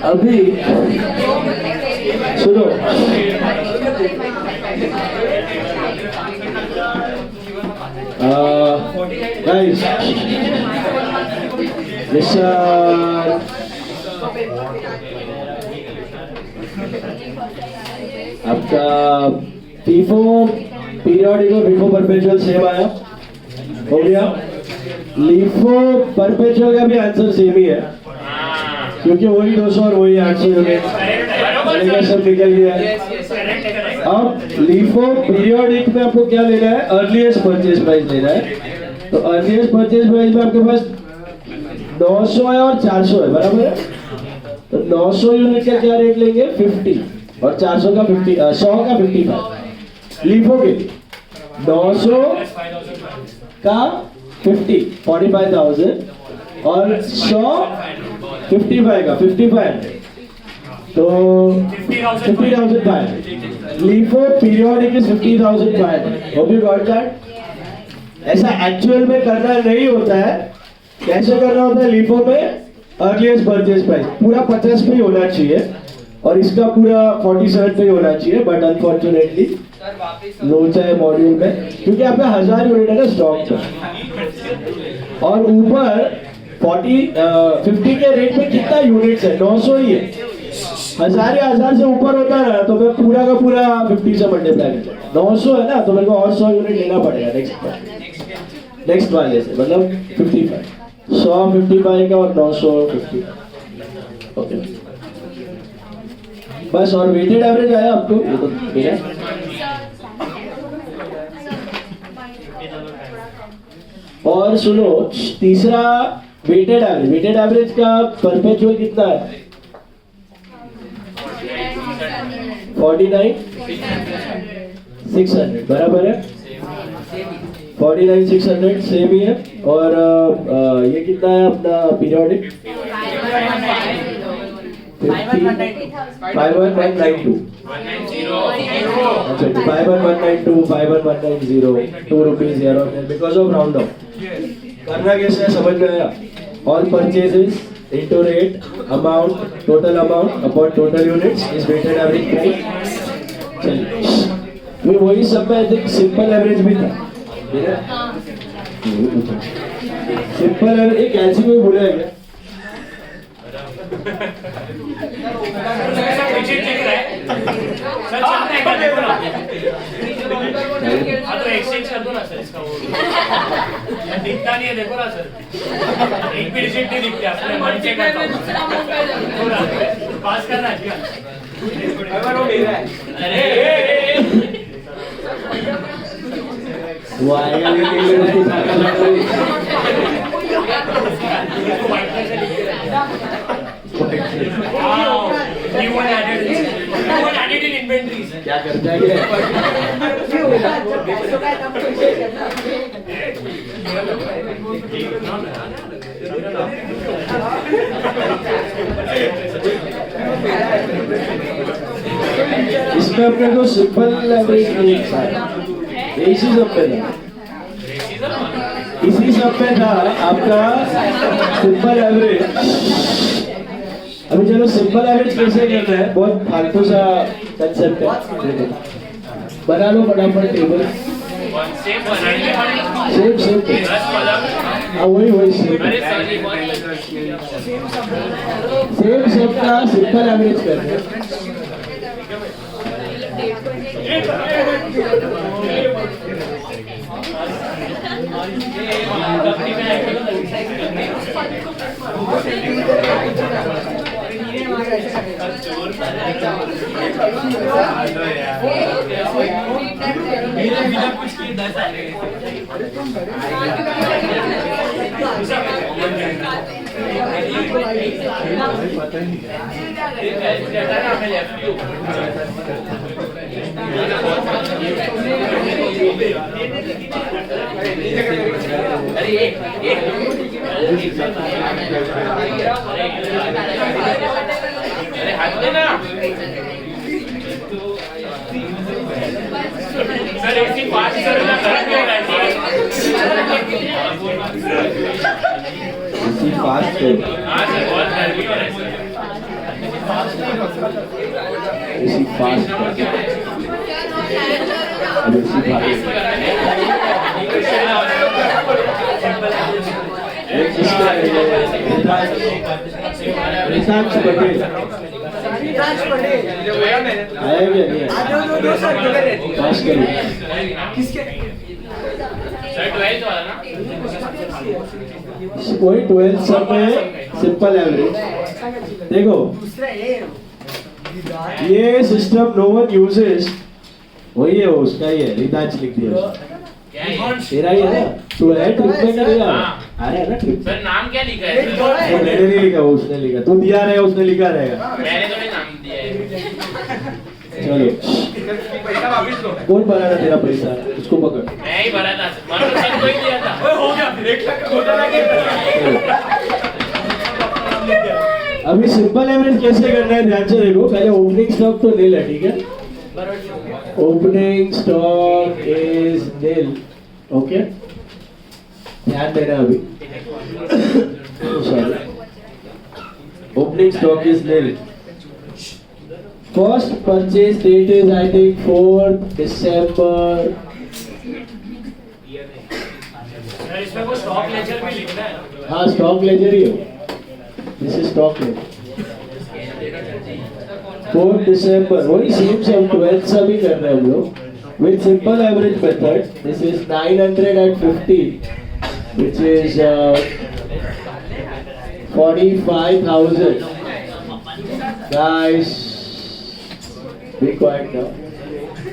अभी सुनो, guys listen, आपका फीफो पीरियोडिक और फीफो परपेचुअल सेम आया, हो गया। लीफो परपेचुअल का भी आंसर सेम ही है, क्योंकि वही 200 और वही 800 यूनिट सब निकल गया है। अब लीफो पीरियोडिक में आपको क्या लेना है, अर्लीस्ट परचेज प्राइस लेना है। तो अर्लीस्ट परचेज प्राइस में आपके पास 900 है और 400 है, बराबर है। तो 900 यूनिट का क्या रेट लेंगे, 50, और 400 का 50, 100 का 55। लीफो के 900 का 50, 45,000, और 100 55 का 5500, तो 50,500। LIFO periodic is 50,500। Hope you got that. ऐसा एक्चुअल में करना नहीं होता है। कैसे करना होता है, लीफो में अर्लीस्ट परचेज प्राइस पूरा 50 पे होना चाहिए, और इसका पूरा 47 पे होना चाहिए, बट अनफॉर्चुनेटली लोचा है मॉड्यूल में, क्योंकि आपका 1000 यूनिट है ना स्टॉक पे, और ऊपर 50 के रेट में कितना यूनिट्स है, 900 ही है। 1000 या 1000 से ऊपर होता है ना, तो मैं पूरा का पूरा 50 से मल्टीप्लाई करता हूं। 900 है ना, तो मेरे को और 100 यूनिट लेना पड़ेगा नेक्स्ट वाले से, मतलब 55, 100 55 का और 900 50। ओके, बस। और वेटेड एवरेज आया आपको, ये तो मेरा। और सुनो, तीसरा वेटेड एवरेज का परपेचुअल कितना है, 49,600, बराबर है। 49,600 सेम ही है। और ये कितना है अपना पीरियोडिक, 51,192। अच्छा, 51,192, 51,190, 2 रुपीज here और there because of round off। करना कैसे है, समझ में आया। All purchases into rate amount, total amount upon total units is weighted average price। चलिए, ये वही सब में एक सिंपल एवरेज भी था, सिंपल एवरेज। एक कैलसी में भूला है क्या, एक्सचेंज कर दो ना सर इसका, वो दिखता नहीं है, देखो ना सर, एक भी रिसीट नहीं दिखती, अपने मन से करता हूं, पास करना चाहिए। अगर वो मेरा है, अरे वो आएगा लेकिन क्या करता है, इसमें अपने को सिंपल एवरेज इसी सब पे था, इसी सब पे था आपका सिंपल एवरेज। अभी चलो सिंपल एवरेज कैसे करना है, बहुत फालतू सा कंसेप्ट है, बना लो फटाफट टेबल। सेम वही सेम का सिंपल एवरेज करना है। अरे हाथ देना सर, ऐसी बात करना गलत है। फास्ट है, हाँ सर, बहुत गर्मी हो रहा है सर। इसी फास्ट रितांश पटेल आया क्या नहीं पास करो वही 12 सब में सिंपल एवरेज देखो ये सिस्टम नो वन यूजेस वही है वो उसका ही है रितांश लिख दिया तेरा ही है ना तू है ट्रिप में करेगा आ रहा है ना ट्रिप सर नाम क्या लिखा है वो मैंने नहीं लिखा वो उसने लिखा तू दिया रहेगा उसने लिखा रहेगा मैंने तो नहीं नाम दिया है चलो कौन भरा था तेरा पैसा उसको पकड़ मैं ही भरा था मानो सर को ही दिया था हो गया फिर 1 लाख का घोटाला अभी सिंपल एवरेज कैसे करना है ध्यान से देखो पहले ओपनिंग स्टॉक तो नील है ठीक है opening stock is nil okay ध्यान देना अभी sorry opening stock is nil first purchase date is I think 4th December sir इसमें को स्टॉक लेजर भी लिखना है हाँ स्टॉक लेजर ही हो this is stock ledger 4th December वही सेम सब 12th सब ही कर रहे हैं हम लोग with simple average method this is 950 which is 45,000 guys be quiet now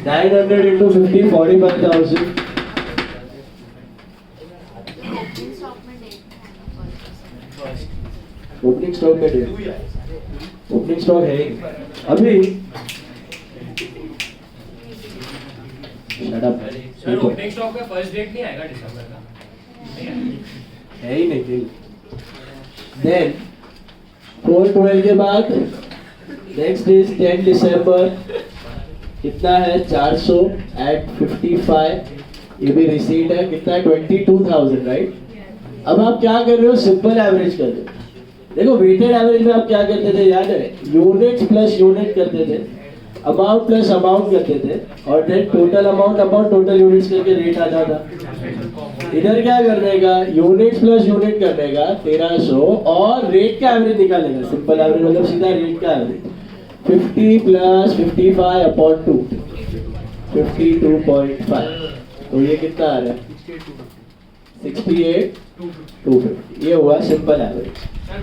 900 into 50 45,000 opening stock में डेट ओपनिंग स्टॉक है अभी shut up sir opening stock का फर्स्ट डेट नहीं आएगा दिसंबर का है ही नहीं दिल देन 4/12 के बाद नेक्स्ट इज 10 December कितना है 400 at 55 ये भी रिसीट है कितना है 22,000 राइट अब आप क्या कर रहे हो सिंपल एवरेज कर रहे हो देखो वेटेड एवरेज में आप क्या करते थे याद है यूनिट प्लस यूनिट करते थे अमाउंट प्लस अमाउंट करते थे और then total amount upon total units करके रेट आता था इधर क्या करने का यूनिट प्लस यूनिट करने का 1300 और रेट का एवरेज निकालने का सिंपल एवरेज मतलब सीधा रेट का एवरेज 50 प्लस 55 अपॉन 2 52.5 तो ये कितना आ रहा है 68,250 ये हुआ सिंपल एवरेज सर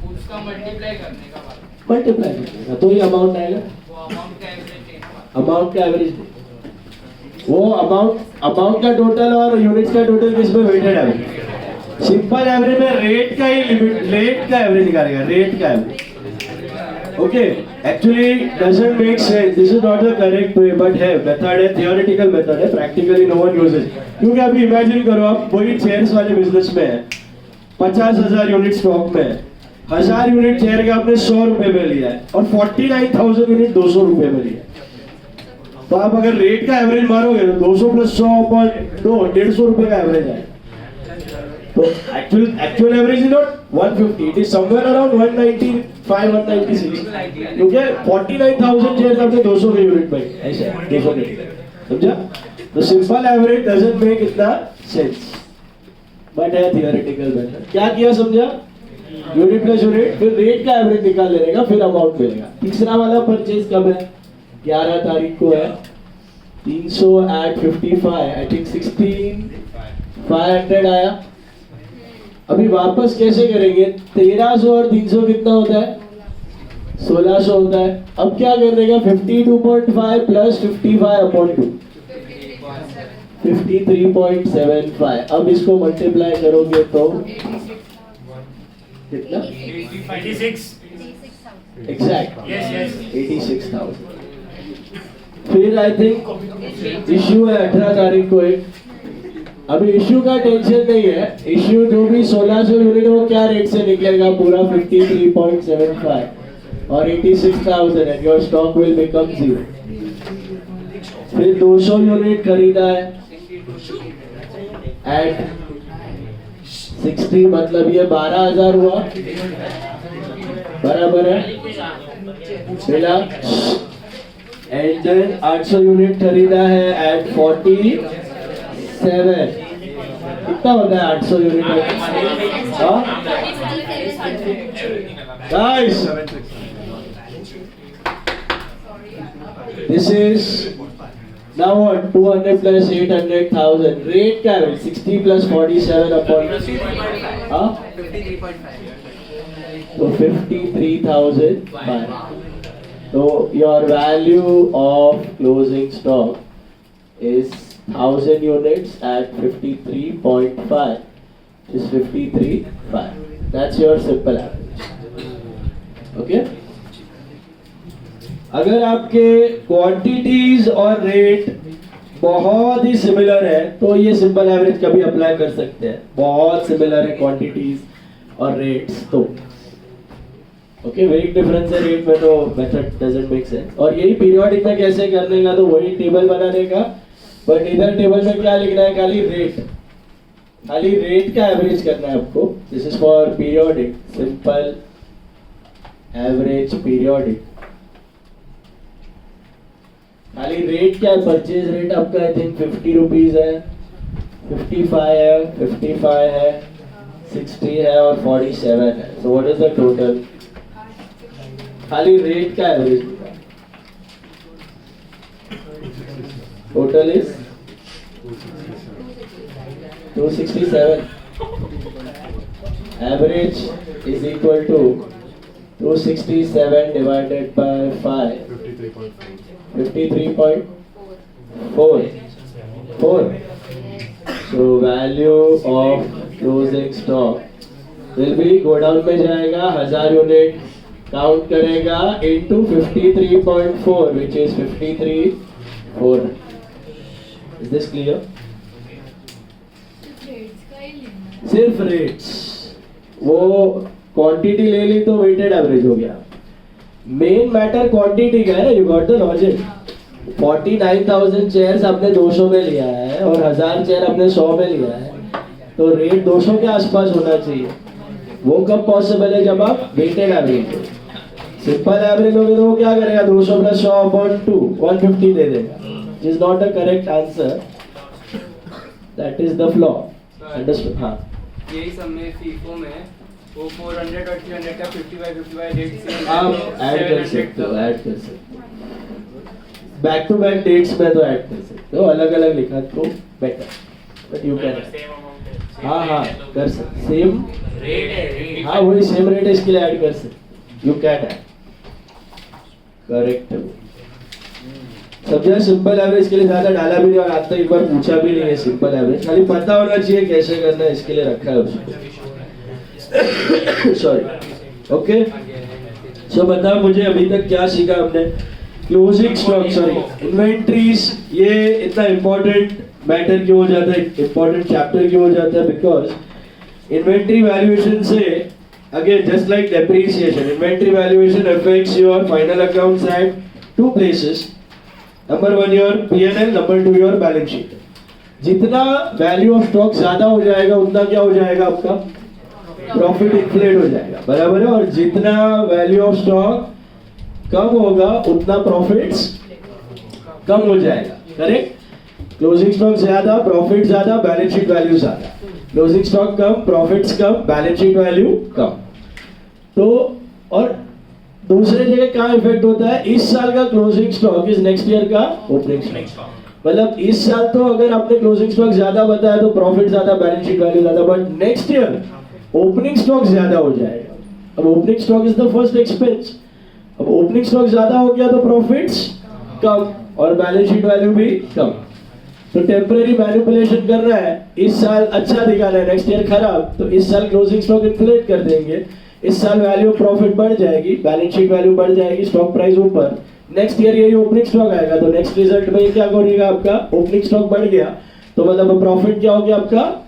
उसका मल्टीप्लाई करने का बात मल्टीप्लाई करेगा तो ये अमाउंट आएगा वो अमाउंट का एवरेज अमाउंट का एवरेज वो अमाउंट का टोटल और यूनिट्स का टोटल किसमें वेटेड एवरेज सिंपल एवरेज में रेट का ही लिमिट रेट का एवरेज निकालेगा रेट का average okay actually doesn't make sense this is not the correct way but है मेथड है थियोरेटिकल मेथड है प्रैक्टिकली नो वन यूजेस क्योंकि अभी इमेजिन करो आप वही चेयर्स वाले बिजनेस में है 50,000 यूनिट स्टॉक में है 1000 यूनिट चेयर का आपने 100 रुपए में लिया है और 49,000 यूनिट 200 रुपए में लिया है तो आप अगर रेट का एवरेज मारोगे तो 200 प्लस 100 अपॉन 2 150 रुपए का एवरेज है तो actual average is not 150 it is somewhere around 195 196 क्योंकि 49,000 शेयर आपने 200 के यूनिट में ऐसे 200 के समझा तो सिंपल एवरेज डजंट मेक इतना सेंस बट है थियोरेटिकल मेथड क्या किया समझा यूनिट प्लस यूनिट फिर रेट का एवरेज निकाल लेने का फिर अमाउंट मिलेगा तीसरा वाला परचेज कब है 11 तारीख को है 300 at 55 आई थिंक 16,500 आया अभी वापस कैसे करेंगे 1300 और 300 कितना होता है 1600 होता है अब क्या करने का 52.5 प्लस 55 अपॉन 2 53.75 अब इसको मल्टीप्लाई करोगे तो कितना 86 एग्जैक्ट यस यस 86,000 फिर आई थिंक इश्यू है 18 तारीख को एक अभी इश्यू का टेंशन नहीं है इश्यू जो भी 1600 यूनिट वो क्या रेट से निकलेगा पूरा 53.75 और 86,000 and your stock will become 0 फिर 200 यूनिट खरीदा है एट 60 मतलब ये 12,000 हुआ बराबर है, मिला। एंड देन 800 यूनिट खरीदा है एट 47। कितना होता है 800 unit? Guys, this is now what? 200 plus 800,000 rate क्या है? 60 plus 47 upon हाँ? 53.5. तो 53,000। So your value of closing stock is 1000 units at 53.5, which is 53.5. That's your simple average. Okay? अगर आपके क्वांटिटीज और रेट बहुत ही सिमिलर है तो ये सिंपल एवरेज कभी अप्लाई कर सकते हैं। बहुत सिमिलर है क्वांटिटीज और रेट्स तो ओके, वेरी डिफरेंस है रेट में तो मेथड डजंट मेक सेंस। और यही पीरियोडिक में कैसे करने का, तो वही टेबल बनाने का, बट इधर टेबल में क्या लिखना है? खाली रेट का एवरेज करना है आपको। This is for periodic, simple average periodic. खाली रेट क्या है? परचेज रेट आपका आई थिंक 50 रुपीज है, 55 है, 60 है और 47 है। So what is the total? खाली रेट का average total is 267। Average is equal to 267 divided by 5, 53.4। So value of closing stock will be godown में जाएगा, 1000 यूनिट काउंट करेगा into 53.4 which is 53.4। Is this clear? सिर्फ rates, वो quantity ले ली तो weighted average हो गया। मेन मैटर क्वांटिटी का है ना, you got the logic. 49,000 chairs आपने 200 में लिया है और 1000 चेयर आपने 100 में लिया है, तो रेट 200 के आसपास होना चाहिए। वो कब पॉसिबल है? जब आप वेटेड एवरेज हो। सिंपल एवरेज होगा तो वो क्या करेगा? 200 प्लस 100 अपॉन 2, 150 दे देगा। It is not a correct answer, that is the flaw. Understood? हाँ, यही सब में फीफो में वो 400 और 300 का 55 डेट से आप ऐड कर सकते हो, बैक टू बैक डेट्स में तो ऐड कर सकते हो, अलग अलग लिखा तो बेटर, बट यू कैन। हाँ कर सकते, सेम रेट है, हाँ वही सेम रेट है, इसके लिए ऐड कर सकते, यू कैन ऐड। करेक्ट। समझा? सिंपल एवरेज के लिए ज्यादा डाला भी नहीं और आज तक एक बार पूछा भी नहीं है सिंपल एवरेज, खाली पता होना चाहिए कैसे करना है, इसके लिए रखा है उसको। Sorry, okay. सो बताओ मुझे अभी तक क्या सीखा हमने? क्लोजिंग स्टॉक, सॉरी इन्वेंट्रीज, ये इतना इंपॉर्टेंट मैटर क्यों हो जाता है, इंपॉर्टेंट चैप्टर क्यों हो जाता है? बिकॉज इन्वेंट्री वैल्यूएशन से, again just like depreciation, inventory valuation affects your final accounts at two places. Number 1 your P&L, number 2 your balance sheet. जितना वैल्यू ऑफ स्टॉक ज्यादा हो जाएगा उतना क्या हो जाएगा? आपका प्रॉफिट इन्फ्लेट हो जाएगा, बराबर है। और जितना वैल्यू ऑफ स्टॉक कम होगा उतना प्रॉफिट्स कम हो जाएगा, करेक्ट? क्लोजिंग स्टॉक ज्यादा, प्रॉफिट ज्यादा, बैलेंस शीट वैल्यू ज्यादा। क्लोजिंग स्टॉक कम, प्रॉफिट्स कम, बैलेंस शीट वैल्यू कम। तो और दूसरे जगह क्या इफेक्ट होता है? इस साल का closing stock is next year का ओपनिंग स्टॉक। मतलब इस साल तो अगर आपने क्लोजिंग स्टॉक ज्यादा बताया तो प्रॉफिट ज्यादा, बैलेंस शीट वैल्यू ज्यादा, but next year opening stock ज्यादा हो जाएगा। अब opening stock is the first expense, अब ओपनिंग स्टॉक ज्यादा हो गया तो प्रॉफिट्स कम और बैलेंस शीट वैल्यू भी कम। तो टेम्परेरी मैनिपुलेशन कर रहा है, इस साल अच्छा दिखाना है, नेक्स्ट ईयर खराब, तो इस साल क्लोजिंग स्टॉक इन्फ्लेट कर देंगे, इस साल वैल्यू प्रॉफिट बढ़ जाएगी, बैलेंस शीट वैल्यू बढ़ जाएगी, स्टॉक प्राइस ऊपर, नेक्स्ट ईयर यही ओपनिंग स्टॉक आएगा, तो नेक्स्ट रिजल्ट में क्या करेगा? आपका ओपनिंग स्टॉक बढ़ गया तो मतलब प्रॉफिट क्या हो गया आपका?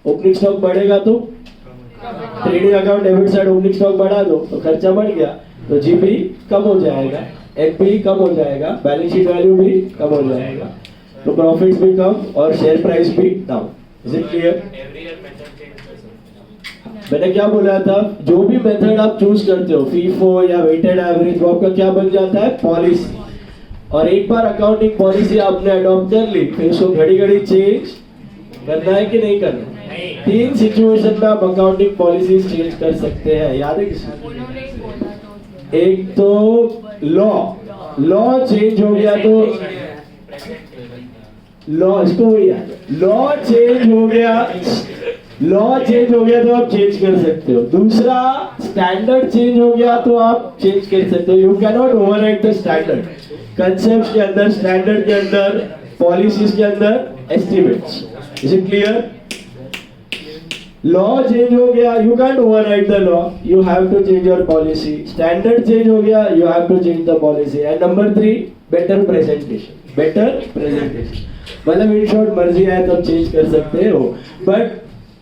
ओपनिंग स्टॉक बढ़ेगा तो trading account debit side opening stock बढ़ा दो तो खर्चा बढ़ गया, तो जीपी कम हो जाएगा, एनपी कम हो जाएगा, बैलेंस शीट वैल्यू भी कम हो जाएगा, तो प्रॉफिट्स भी कम और शेयर प्राइस भी down. Is it clear? Every year method change कर सकते हैं। मैंने क्या बोला था, जो भी मेथड आप चूज करते हो, फीफो या वेटेड एवरेज, वो आपका क्या बन जाता है, पॉलिसी। और एक बार अकाउंटिंग पॉलिसी आपने अडॉप्ट कर ली, फिर उसको घड़ी घड़ी चेंज करना है कि नहीं करना? नहीं। 3 सिचुएशन में आप अकाउंटिंग पॉलिसी चेंज कर सकते हैं, याद है किसी? एक तो लॉ चेंज हो गया तो लॉ, इसको वही याद है, लॉ चेंज हो गया तो आप चेंज कर सकते हो। दूसरा, स्टैंडर्ड चेंज हो गया तो आप चेंज कर सकते हो। You can not override the standard. Concept के अंदर, स्टैंडर्ड के अंदर, पॉलिसीज के अंदर, estimates. Is it clear? Law change हो गया, you can't override the law, you have to change your policy. Standard change हो गया, you have to change the policy. And number 3, better presentation. मतलब in short, मर्जी आए तब change कर सकते हो। बट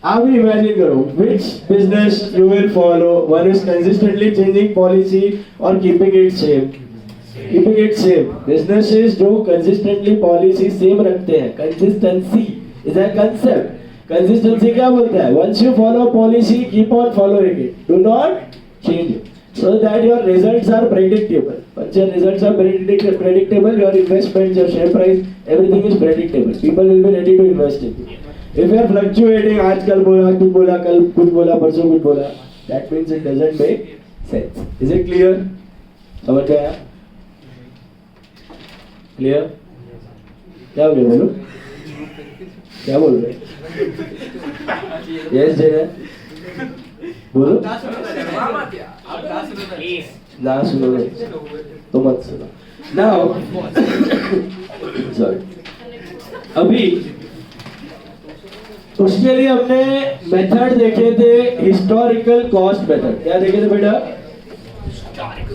आप इमेजिन करो, which business you will follow? One is consistently changing policy or keeping it same. Businesses जो consistently policy same रखते हैं, consistency is a concept. Consistency क्या बोलता है? Once you follow policy, keep on following it. Do not change it, so that your results are predictable. Once your results are predictable, your investments, your share price, everything is predictable. People will be ready to invest in you. If you are fluctuating, आज कल बोला, कुछ बोला, कल कुछ बोला, परसों कुछ बोला, that means it doesn't make sense. Is it clear? समझ गया? Clear? क्या बोले बोलो? क्या बोल रहे? Yes, जय बोलो। ना सुनो तो मत सुनो। Now, sorry. अभी उसके लिए हमने मेथड देखे थे, हिस्टोरिकल कॉस्ट मेथड। क्या देखे थे बेटा?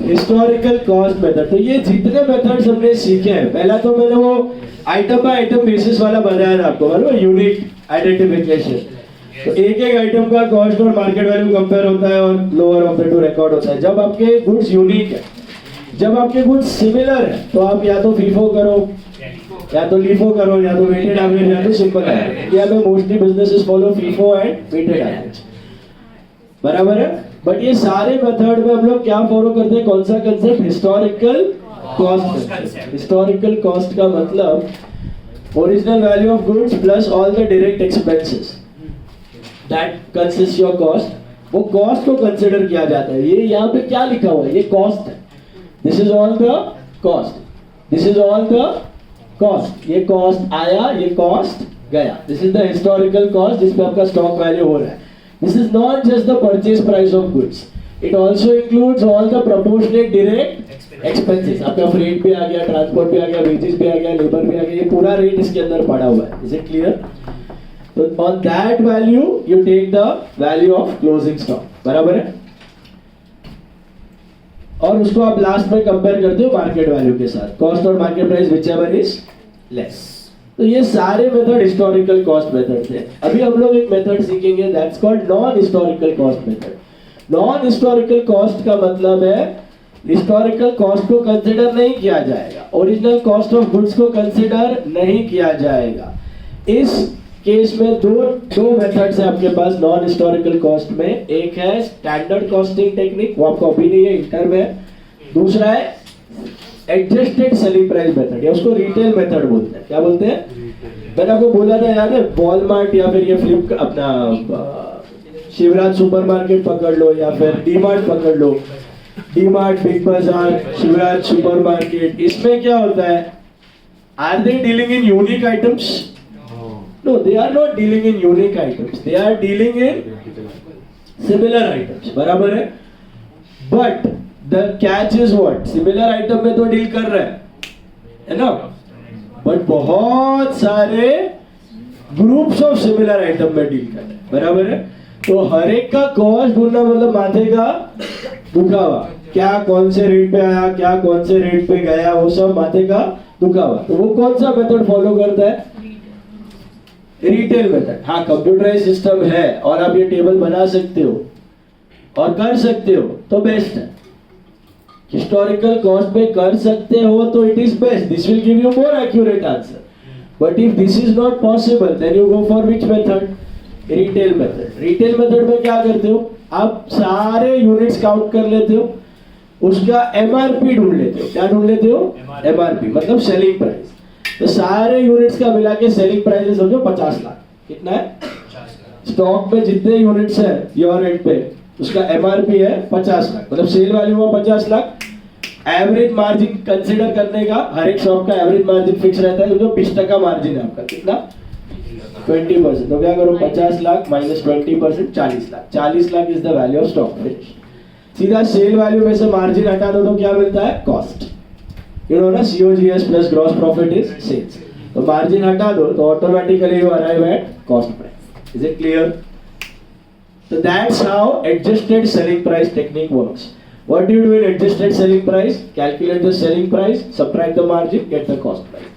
Historical cost method. तो ये जितने मेथड्स हमने सीखे हैं, पहला तो मैंने वो आइटम बाय आइटम बेसिस वाला बताया था आपको, मालूम है, यूनिक आइडेंटिफिकेशन। तो एक एक आइटम का कॉस्ट और मार्केट वैल्यू कंपेयर होता है और lower of the two record होता है। जब आपके गुड्स यूनिक है, जब आपके गुड्स सिमिलर है, तो आप या तो फीफो करो, या तो लीफो करो, या तो वेटेड एवरेज, या तो सिंपल एवरेज। या में mostly businesses follow FIFO and weighted average, बराबर है। बट ये सारे मेथड में हम लोग क्या फॉलो करते हैं? कौन सा concept? Historical cost. Historical cost का मतलब original value of goods plus all the direct expenses that consist your cost. वो कॉस्ट को कंसीडर किया जाता है। ये यहाँ पे क्या लिखा हुआ है? ये कॉस्ट है। This is all the cost, this is all the cost. ये कॉस्ट आया, ये कॉस्ट गया। This is the historical cost, जिसपे आपका स्टॉक वैल्यू हो रहा है। This is not just the purchase price of goods, it also includes all the proportionate direct expenses. आपका फ्रेट भी आ गया, ट्रांसपोर्ट भी आ गया, वेजेस भी आ गया, लेबर भी आ गया, ये पूरा रेट इसके अंदर पड़ा हुआ है। Is it clear? तो on that value you take the value of closing stock, बराबर है। और उसको आप लास्ट में कंपेयर करते हो मार्केट वैल्यू के साथ, कॉस्ट और market price whichever is less. तो ये सारे मेथड हिस्टोरिकल कॉस्ट मेथड थे। अभी हम लोग एक मेथड सीखेंगे, that's called non historical cost method. Non historical cost का मतलब है हिस्टोरिकल कॉस्ट को कंसीडर नहीं किया जाएगा, ओरिजिनल कॉस्ट ऑफ गुड्स को कंसीडर नहीं किया जाएगा। इस केस में दो मेथड्स है आपके पास नॉन हिस्टोरिकल कॉस्ट में। एक है स्टैंडर्ड कॉस्टिंग टेक्निक, वो आपको अभी नहीं है, इंटर में है। दूसरा है एडजस्टेड सेलिंग प्राइस मेथड, या उसको रिटेल मेथड बोलते हैं। क्या बोलते हैं? मैंने आपको बोला था याद है, वॉलमार्ट या फिर ये फ्लिप अपना शिवराज सुपरमार्केट पकड़ लो, या फिर डीमार्ट पकड़ लो। डीमार्ट, बिग बाजार, शिवराज सुपरमार्केट, इसमें क्या होता है? Are they dealing in unique items? No, they are not dealing in unique items. They are dealing in similar items. बराबर है? But the catch is what? Similar item में तो डील कर रहा है ना? But बहुत सारे groups of similar item में डील कर रहा है, बराबर है? तो हर एक का कॉस्ट ढूंढना मतलब माथे का दुखावा। क्या कौन से रेट पे आया, क्या कौन से रेट पे गया, वो सब माथे का दुखावा। तो वो कौन सा मेथड फॉलो करता है? Retail method. हाँ, कंप्यूटराइज सिस्टम है और आप ये टेबल बना सकते हो और कर सकते हो तो बेस्ट है। हिस्टोरिकल कॉस्ट पे कर सकते हो तो it is best, this will give you more accurate answer. But if this is not possible, then you go for which method? Retail method में क्या करते हो, आप सारे यूनिट्स काउंट कर लेते हो, उसका एमआरपी ढूंढ लेते हो। क्या ढूंढ लेते हो? एमआरपी मतलब सेलिंग प्राइस। तो सारे यूनिट्स का मिला के सेलिंग प्राइस समझो 50 लाख। कितना है? स्टॉक में जितने यूनिट्स है योर एंड पे उसका एमआरपी है 50 लाख, मतलब सेल वैल्यू हुआ 50 लाख। एवरेज मार्जिन कंसीडर करने का, हर एक शॉप का एवरेज मार्जिन फिक्स रहता है, जो 20% मार्जिन है आपका। कितना? 20%। तो क्या करो, 50 lakh minus 20% 40 lakh. 40 lakh is the value of stock finish. सीधा सेल वैल्यू में से मार्जिन हटा दो तो क्या मिलता है? कॉस्ट। यू नो ना, COGS plus gross profit is sales. तो मार्जिन हटा दो तो automatically you arrive at cost price. Is it clear? So that's how adjusted selling price technique works. What do you do in adjusted selling price? Calculate the selling price, subtract the margin, get the cost price.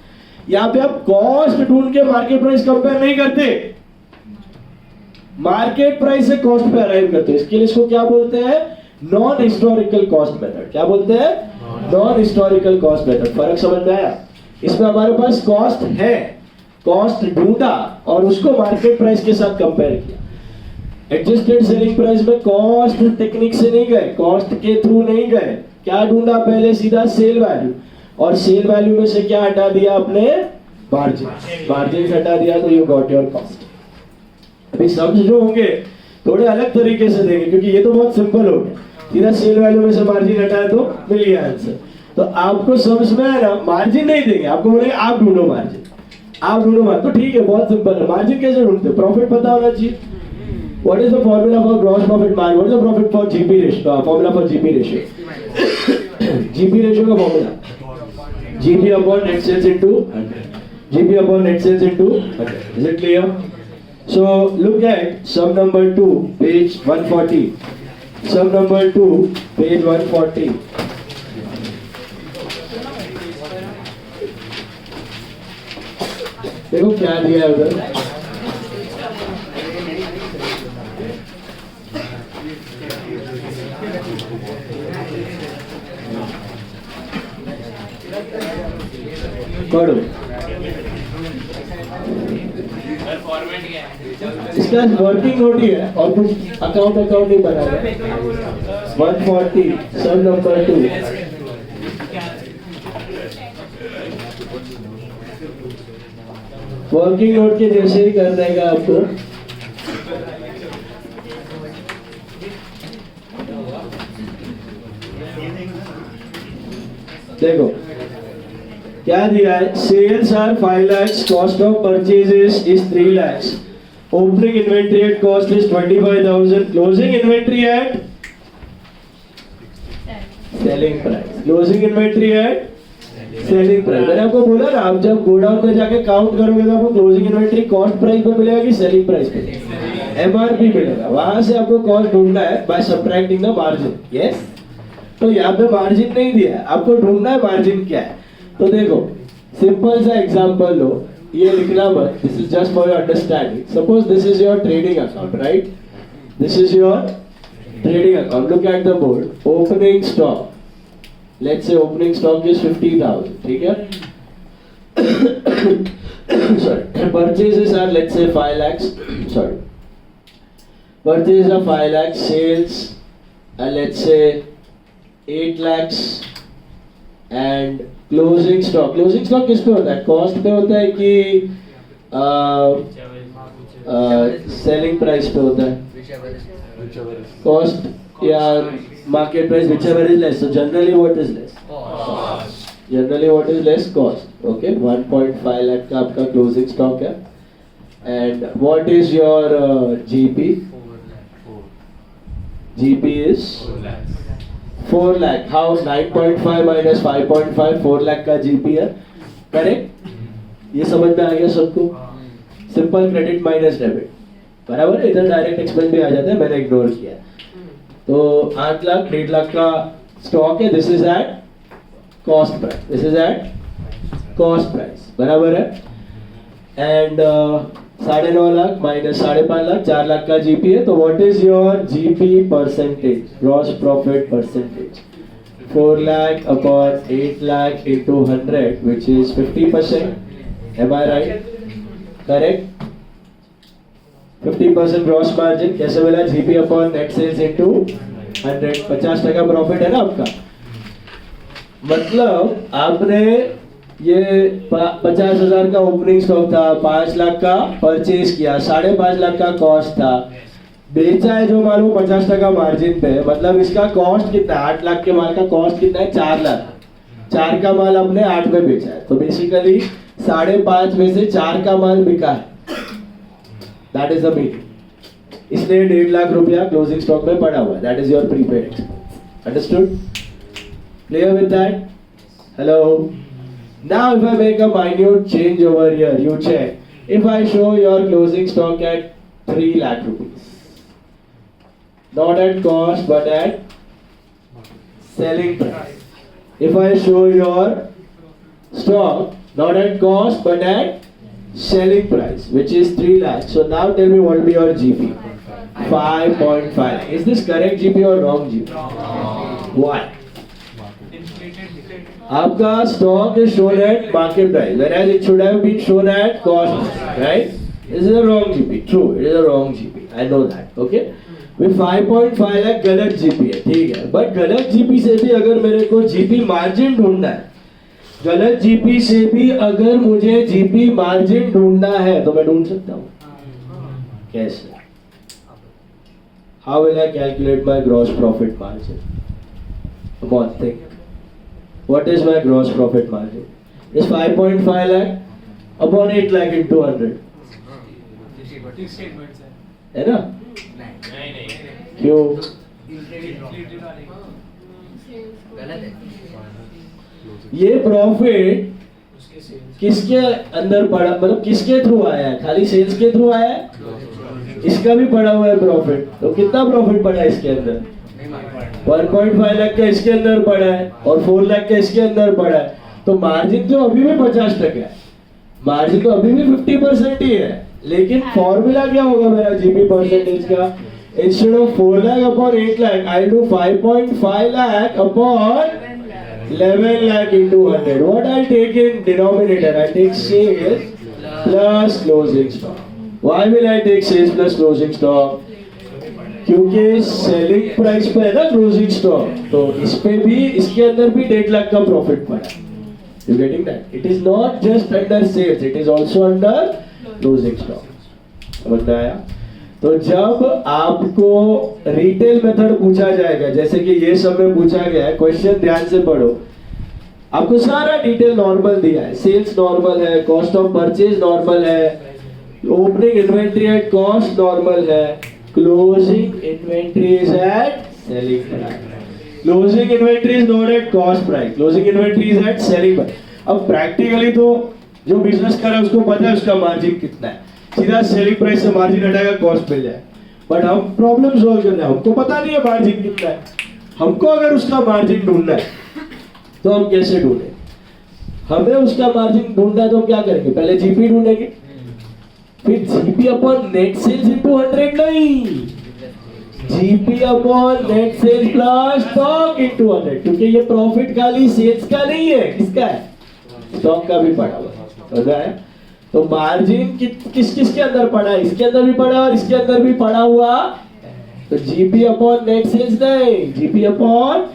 यहाँ पे आप cost ढूंढ के market price compare नहीं करते, market price से cost पे arrive करते हो। इसके लिए इसको क्या बोलते हैं? Non historical cost method. क्या बोलते हैं? Non historical cost method. फर्क समझ में आया? इसमें हमारे पास कॉस्ट है, कॉस्ट ढूंढा और उसको मार्केट प्राइस के साथ कंपेयर किया। एडजस्टेड सेलिंग प्राइस में कॉस्ट टेक्निक से नहीं गए, कॉस्ट के थ्रू नहीं गए। क्या ढूंढा? पहले सीधा सेल वैल्यू, और सेल वैल्यू में से क्या हटा दिया आपने? मार्जिन। मार्जिन हटा दिया तो यू गॉट योर कॉस्ट। अभी सम्स जो होंगे थोड़े अलग तरीके से देंगे, क्योंकि ये तो बहुत सिंपल हो गया, सीधा सेल वैल्यू में से मार्जिन हटाया तो मिल गया आंसर। तो आपको सम्स में है ना, मार्जिन नहीं देंगे, आपको बोलेंगे आप ढूंढो मार्जिन, आप ढूंढो मार्जिन। तो ठीक है, बहुत सिंपल है। मार्जिन कैसे ढूंढते? प्रॉफिट पता होना चाहिए। What is the formula for gross profit margin? What is the profit for GP ratio? Formula for GP ratio. GP ratio का formula GP upon net sales into 100. GP upon net sales into 100. Is it clear? So look at sum number 2, page 140. Sum number 2, page 140. देखो क्या दिया है उधर। पढ़ो, इसका working note ही है और कुछ अकाउंट नहीं बना है। 140 सब नंबर 2। वर्किंग नोट के जैसे ही कर देगा आपको। देखो क्या दिया है? Sales are 5 lakhs, cost of purchases is 3 lakhs, opening inventory at cost is 25,000, closing inventory at selling price, closing inventory at selling price. मैंने आपको बोला ना, आप जब गोडाउन में जाके काउंट करोगे तो आपको क्लोजिंग इन्वेंटरी कॉस्ट प्राइस पे मिलेगा कि सेलिंग प्राइस पे? एमआरपी मिलेगा। वहां से आपको कॉस्ट ढूंढना है by subtracting the margin. Yes, तो यहाँ पे मार्जिन नहीं दिया है, आपको ढूंढना है मार्जिन क्या है। तो देखो सिंपल सा एग्जांपल लो, ये लिखना मत, this is just for your understanding. Suppose this is your trading account, right? This is your trading account. Look at the board, opening stock, let's say opening stock is 50,000, ठीक है? Sorry, purchases are let's say 5 lakhs, sorry, purchase are 5 lakhs, sales let's say 8 lakhs and closing stock किस पे होता है? Cost पे होता है कि सेलिंग प्राइस पे होता है? कॉस्ट या market price, whichever is less. So generally what is less? Generally what is less? Cost. Okay, 1.5 lakh का आपका क्लोजिंग स्टॉक है। And what is your GP? GP is 4 lakh. How? 9.5 minus 5.5, 4 lakh का GP है, correct? ये समझ में आ गया सबको? सिंपल क्रेडिट माइनस डेबिट, बराबर है। इधर डायरेक्ट एक्सपेंस भी आ जाता है, मैंने इग्नोर किया। तो 8 लाख 1.5 लाख का स्टॉक है, this is eight cost price, this is eight cost price, बराबर है। एंड 9.5 लाख माइनस 5.5 लाख, 4 लाख का जीपी है। तो what is your GP percentage, gross profit percentage? 4 lakh upon 8 lakh into 100, which is 50%. Am I right? Correct? 50% gross margin कैसे मिला? GP upon net sales into 100, 50% profit है ना आपका। मतलब आपने ये 50,000 का ओपनिंग स्टॉक था, 5 लाख का परचेज किया, 5.5 लाख का कॉस्ट था, बेचा है जो माल वो 50% मार्जिन पे, मतलब इसका कॉस्ट कितना है? 8 लाख के माल का कॉस्ट कितना है? 4 लाख। 4 का माल आपने 8 में बेचा है, तो बेसिकली 5.5 में से 4 का माल बिका है, दैट इज द मीनिंग। इसलिए 1.5 लाख रुपया क्लोजिंग स्टॉक में पड़ा हुआ है, that is your prepaid. Understood? Clear with that? Hello. Now if I make a minute change over here, you check if I show your closing stock at 3 lakh rupees, not at cost but at selling price. If I show your stock not at cost but at selling price, which is 3 lakhs, so now tell me what will be your GP? 5.5. Is this correct GP or wrong GP? Why? आपका stock is shown at market price, whereas it should have been shown at cost, right? This is a wrong GP. True, it is a wrong GP. I know that. Okay. with 5.5 lakh गलत GP है, ठीक है, but गलत GP से भी अगर मेरे को जीपी मार्जिन ढूंढना है, गलत जीपी से भी अगर मुझे जीपी मार्जिन ढूंढना है तो मैं ढूंढ सकता हूँ। कैसे? How will I calculate my gross profit margin? One thing. What is my gross profit margin? Is 5.5 lakh upon 8 lakh into 100. है ना? क्यों? ये प्रॉफिट किसके अंदर पड़ा, मतलब किसके थ्रू आया है? खाली सेल्स के थ्रू आया है? इसका भी पड़ा हुआ है प्रॉफिट, तो कितना प्रॉफिट पड़ा है इसके अंदर? 1.5 लाख का इसके अंदर पड़ा है और 4 लाख का इसके अंदर पड़ा है, तो मार्जिन तो अभी भी 50% है, मार्जिन तो अभी भी 50% ही है, लेकिन फॉर्मूला क्या होगा मेरा जीपी परसेंटेज का? Instead of 4 lakh upon 8 lakh I do 5.5 lakh upon 11 lakh into 100. What I'll take in denominator? I take sales plus closing stock. Why will I take sales plus closing stock? क्योंकि सेलिंग प्राइस पे है ना closing stock, तो इस पे भी, इसके अंदर भी 1.5 लाख का प्रॉफिट पड़ा। You getting that? It is not just under sales, it is also under closing stock. समझ में आया? तो जब आपको रिटेल मेथड पूछा जाएगा, जैसे कि ये सब में पूछा गया है, क्वेश्चन ध्यान से पढ़ो, आपको सारा डिटेल नॉर्मल दिया है, सेल्स नॉर्मल है, कॉस्ट ऑफ परचेज नॉर्मल है, opening inventory at cost normal है, closing inventory is at selling price, closing inventory is not at cost price, closing inventory is at selling price. अब practically तो जो business कर रहा है उसको पता है उसका मार्जिन कितना है, सीधा सेलिंग प्राइस से मार्जिन हटाएगा, कॉस्ट मिल जाए, बट हम प्रॉब्लम सॉल्व कर रहे हैं, हमको पता नहीं है मार्जिन कितना है, हमको अगर उसका मार्जिन ढूंढना है तो हम कैसे ढूंढे? हमें उसका मार्जिन ढूंढना है तो क्या करेंगे? पहले जीपी ढूंढेंगे, फिर GP upon net sales into 100 नहीं, GP upon net sales plus stock into 100, क्योंकि ये प्रॉफिट खाली सेल्स का नहीं है, किसका है? स्टॉक का भी पड़ा हुआ है। तो मार्जिन किस किस के अंदर पड़ा है? इसके अंदर भी पड़ा और इसके अंदर भी पड़ा हुआ, तो जीपी अपॉन नेट सेल्स नहीं, GP upon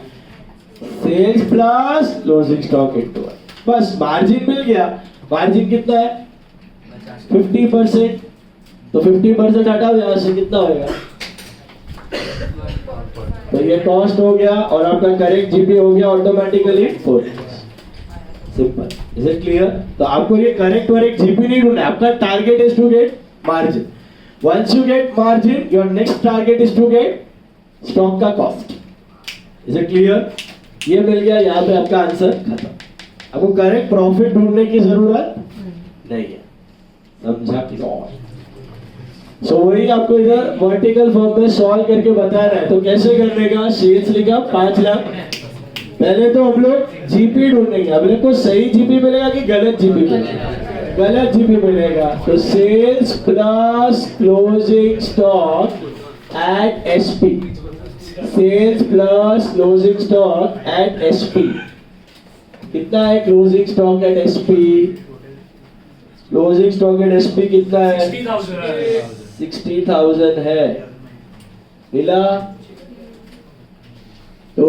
sales plus closing stock into 100, बस मार्जिन मिल गया। मार्जिन कितना है? 50%, तो 50% हटाओ यहाँ से, कितना होगा? तो ये कॉस्ट हो गया और आपका करेक्ट जीपी हो गया automatically 4। Simple, is it clear? तो आपको ये करेक्ट जीपी नहीं ढूंढना है, आपका target is to get margin. Once you get margin, your next target is to get stock का कॉस्ट। Is it clear? ये मिल गया, यहाँ पे आपका आंसर खत्म। आपको करेक्ट प्रॉफिट ढूंढने की जरूरत नहीं है, समझा? सो वही आपको इधर वर्टिकल फॉर्म में सॉल्व करके बताना है। तो कैसे करने का? सेल्स लिखा 5 लाख, पहले तो हम लोग जीपी ढूंढेंगे, अब को सही जीपी मिलेगा कि गलत जीपी मिलेगा? गलत जीपी मिलेगा, तो sales plus closing stock at SP, sales plus closing stock at SP, कितना है closing stock at SP? Closing stock at SP कितना है? 60,000। 60,000 है, मिला? तो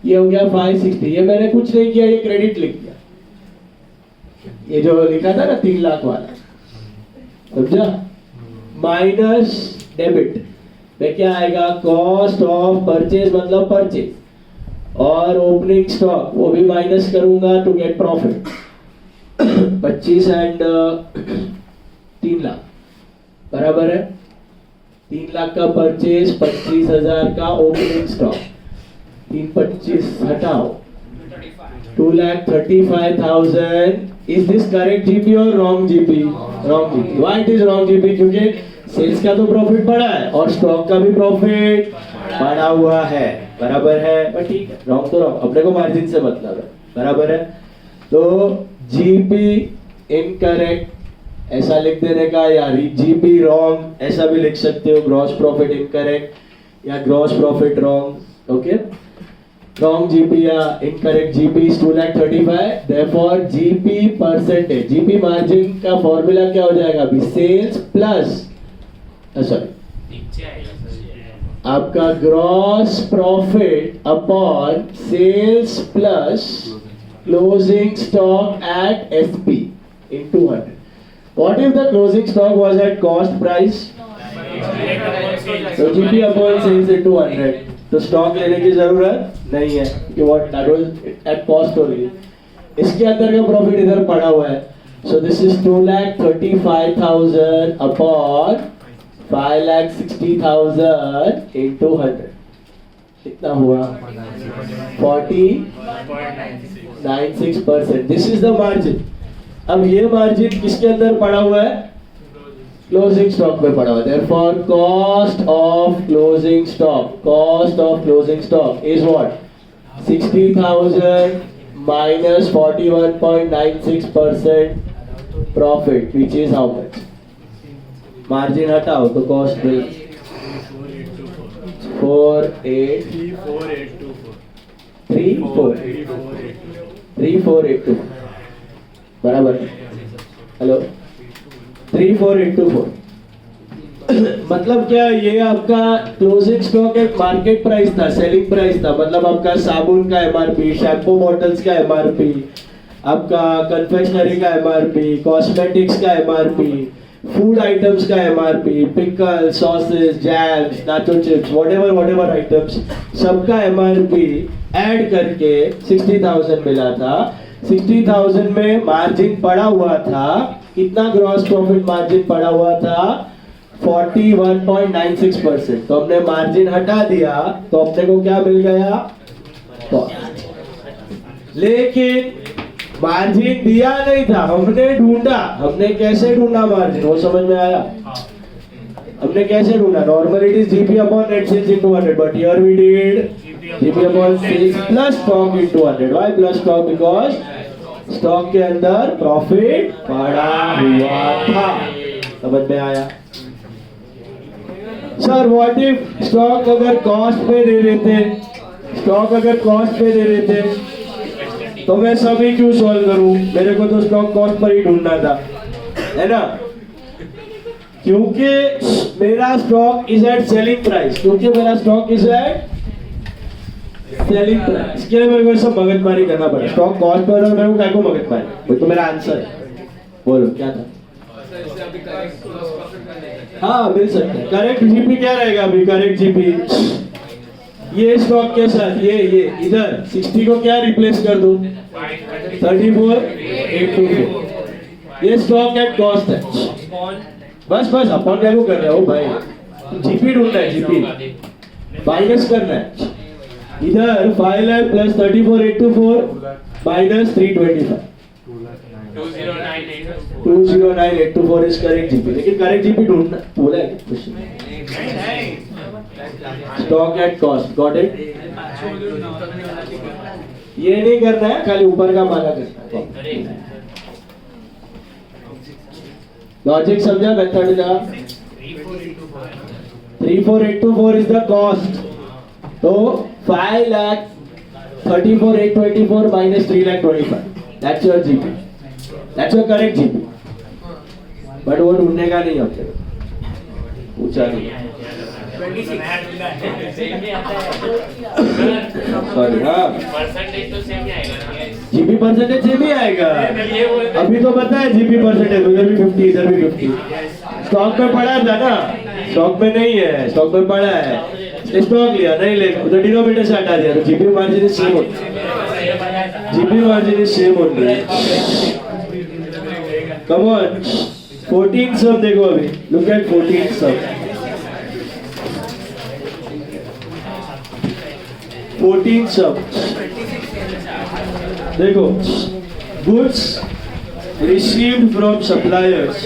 ये हो गया 560। ये मैंने कुछ नहीं किया, ये क्रेडिट लिख दिया। ये जो लिखा था ना 3 लाख वाला, समझा? माइनस डेबिट में क्या आएगा? कॉस्ट ऑफ परचेज मतलब परचेज, और ओपनिंग स्टॉक वो भी माइनस करूंगा to get profit. 25 and 3 lakh बराबर है 3 लाख का परचेज, 25,000 का ओपनिंग स्टॉक। 325 हटाओ, 2,35,000। Is this correct GP or wrong GP? Wrong GP. Why it is wrong GP? क्योंकि सेल्स का तो प्रॉफिट बढ़ा है और स्टॉक का भी प्रॉफिट बढ़ा हुआ है, बराबर है? पर ठीक है, रॉन्ग तो रॉन्ग, अपने को मार्जिन से मतलब है, बराबर है? तो जीपी इनकरेक्ट ऐसा लिख देने का, या जीपी रॉन्ग ऐसा भी लिख सकते हो, ग्रॉस प्रॉफिट इनकरेक्ट या gross profit wrong. Okay, wrong GP या incorrect GP is 2,35,000। Therefore GP percentage, GP margin का फॉर्मूला क्या हो जाएगा अभी? सेल्स प्लस सॉरी आपका gross profit upon sales plus closing stock at SP into 100. What if the closing stock was at cost price? So GP upon sales into 100. तो stock लेने की जरूरत नहीं है कि what that was at cost only. इसके अंदर का प्रॉफिट इधर पड़ा हुआ है। So this is 2,35,000 upon 5,60,000 into 100. कितना हुआ? 40.96%. This is the margin. अब ये मार्जिन किसके अंदर पड़ा हुआ है? क्लोजिंग स्टॉक में पड़ा हुआ है। Therefore, cost of closing stock is what? 60,000 minus 41.96% profit, which is how much? Margin हटाओ तो कॉस्ट बिल 34,824 बराबर। हेलो, 34,824 मतलब क्या? ये आपका क्लोजिंग स्टॉक एक मार्केट प्राइस था, सेलिंग प्राइस था, मतलब आपका साबुन का एमआरपी, शैम्पू बॉटल्स का एमआरपी, आपका कन्फेक्शनरी का एमआरपी, कॉस्मेटिक्स का एमआरपी, फूड आइटम्स का MRP, pickle, sauces, jams, nacho chips, whatever items, सबका एमआरपी ऐड करके 60,000 मिला था। 60,000 में मार्जिन पड़ा हुआ था, कितना ग्रॉस प्रॉफिट मार्जिन पड़ा हुआ था? 41.96%। तो हमने मार्जिन हटा दिया तो अपने को क्या मिल गया? लेकिन मार्जिन दिया नहीं था, हमने ढूंढा। हमने कैसे ढूंढा मार्जिन, वो समझ में आया? हमने कैसे ढूंढा? Normally it is GP upon net sales into 100, but here we did GP upon sales plus stock into 100। Why plus stock? Because stock के अंदर प्रॉफिट पड़ा हुआ था। समझ में आया? सर व्हाट इफ स्टॉक अगर कॉस्ट पे दे देते, तो मैं सभी क्यों सॉल्व करूं? मेरे को तो स्टॉक कॉस्ट पर ही ढूंढना था, है ना? क्योंकि मेरा stock is at selling price, selling price. इसके लिए मेरे को सब मगजमारी करना पड़ा। स्टॉक कॉस्ट पर मेरे को क्या को मगजमारी? वो तो मेरा आंसर है। बोलो क्या था? हाँ, मिल सकता है। करेक्ट जीपी क्या रहेगा अभी? करेक्ट जीपी ये स्टॉक के साथ ये इधर 60 को क्या रिप्लेस कर दूं? 34,824। ये स्टॉक एट कॉस्ट है। बस अपन क्या को कर रहे हो भाई? जीपी ढूंढना है, जीपी माइनस करना है। इधर 5 lakh plus 34,824 minus 325 209,824 is correct GP. लेकिन करेक्ट जीपी ढूंढना बोला है question. Stock at cost, got it? ये नहीं करना है, खाली ऊपर का माना करना है। लॉजिक समझा? मेथड का 34,824 इज द कॉस्ट। तो 5,34,824 minus 3,25,000, that's your GP, that's your correct GP। But वो ढूंढने का नहीं होता। ऊंचा नहीं है। 26 सेम ही आता है सॉरी हाँ परसेंटेज तो सेम ही आएगा ना जीपी परसेंटेज सेम ही आएगा। ये बोलते अभी तो पता है जीपी परसेंटेज उधर भी 50 इधर भी 50 स्टॉक में पड़ा था ना, स्टॉक में नहीं है, स्टॉक में पड़ा है, स्टॉक लिया नहीं लेगा उधर डिनोमिनेटर से हटा दिया तो GP margin is same GP margin is same only. Come on 14 सब देखो अभी, लुक एट 14 सब 14 सब देखो goods received from suppliers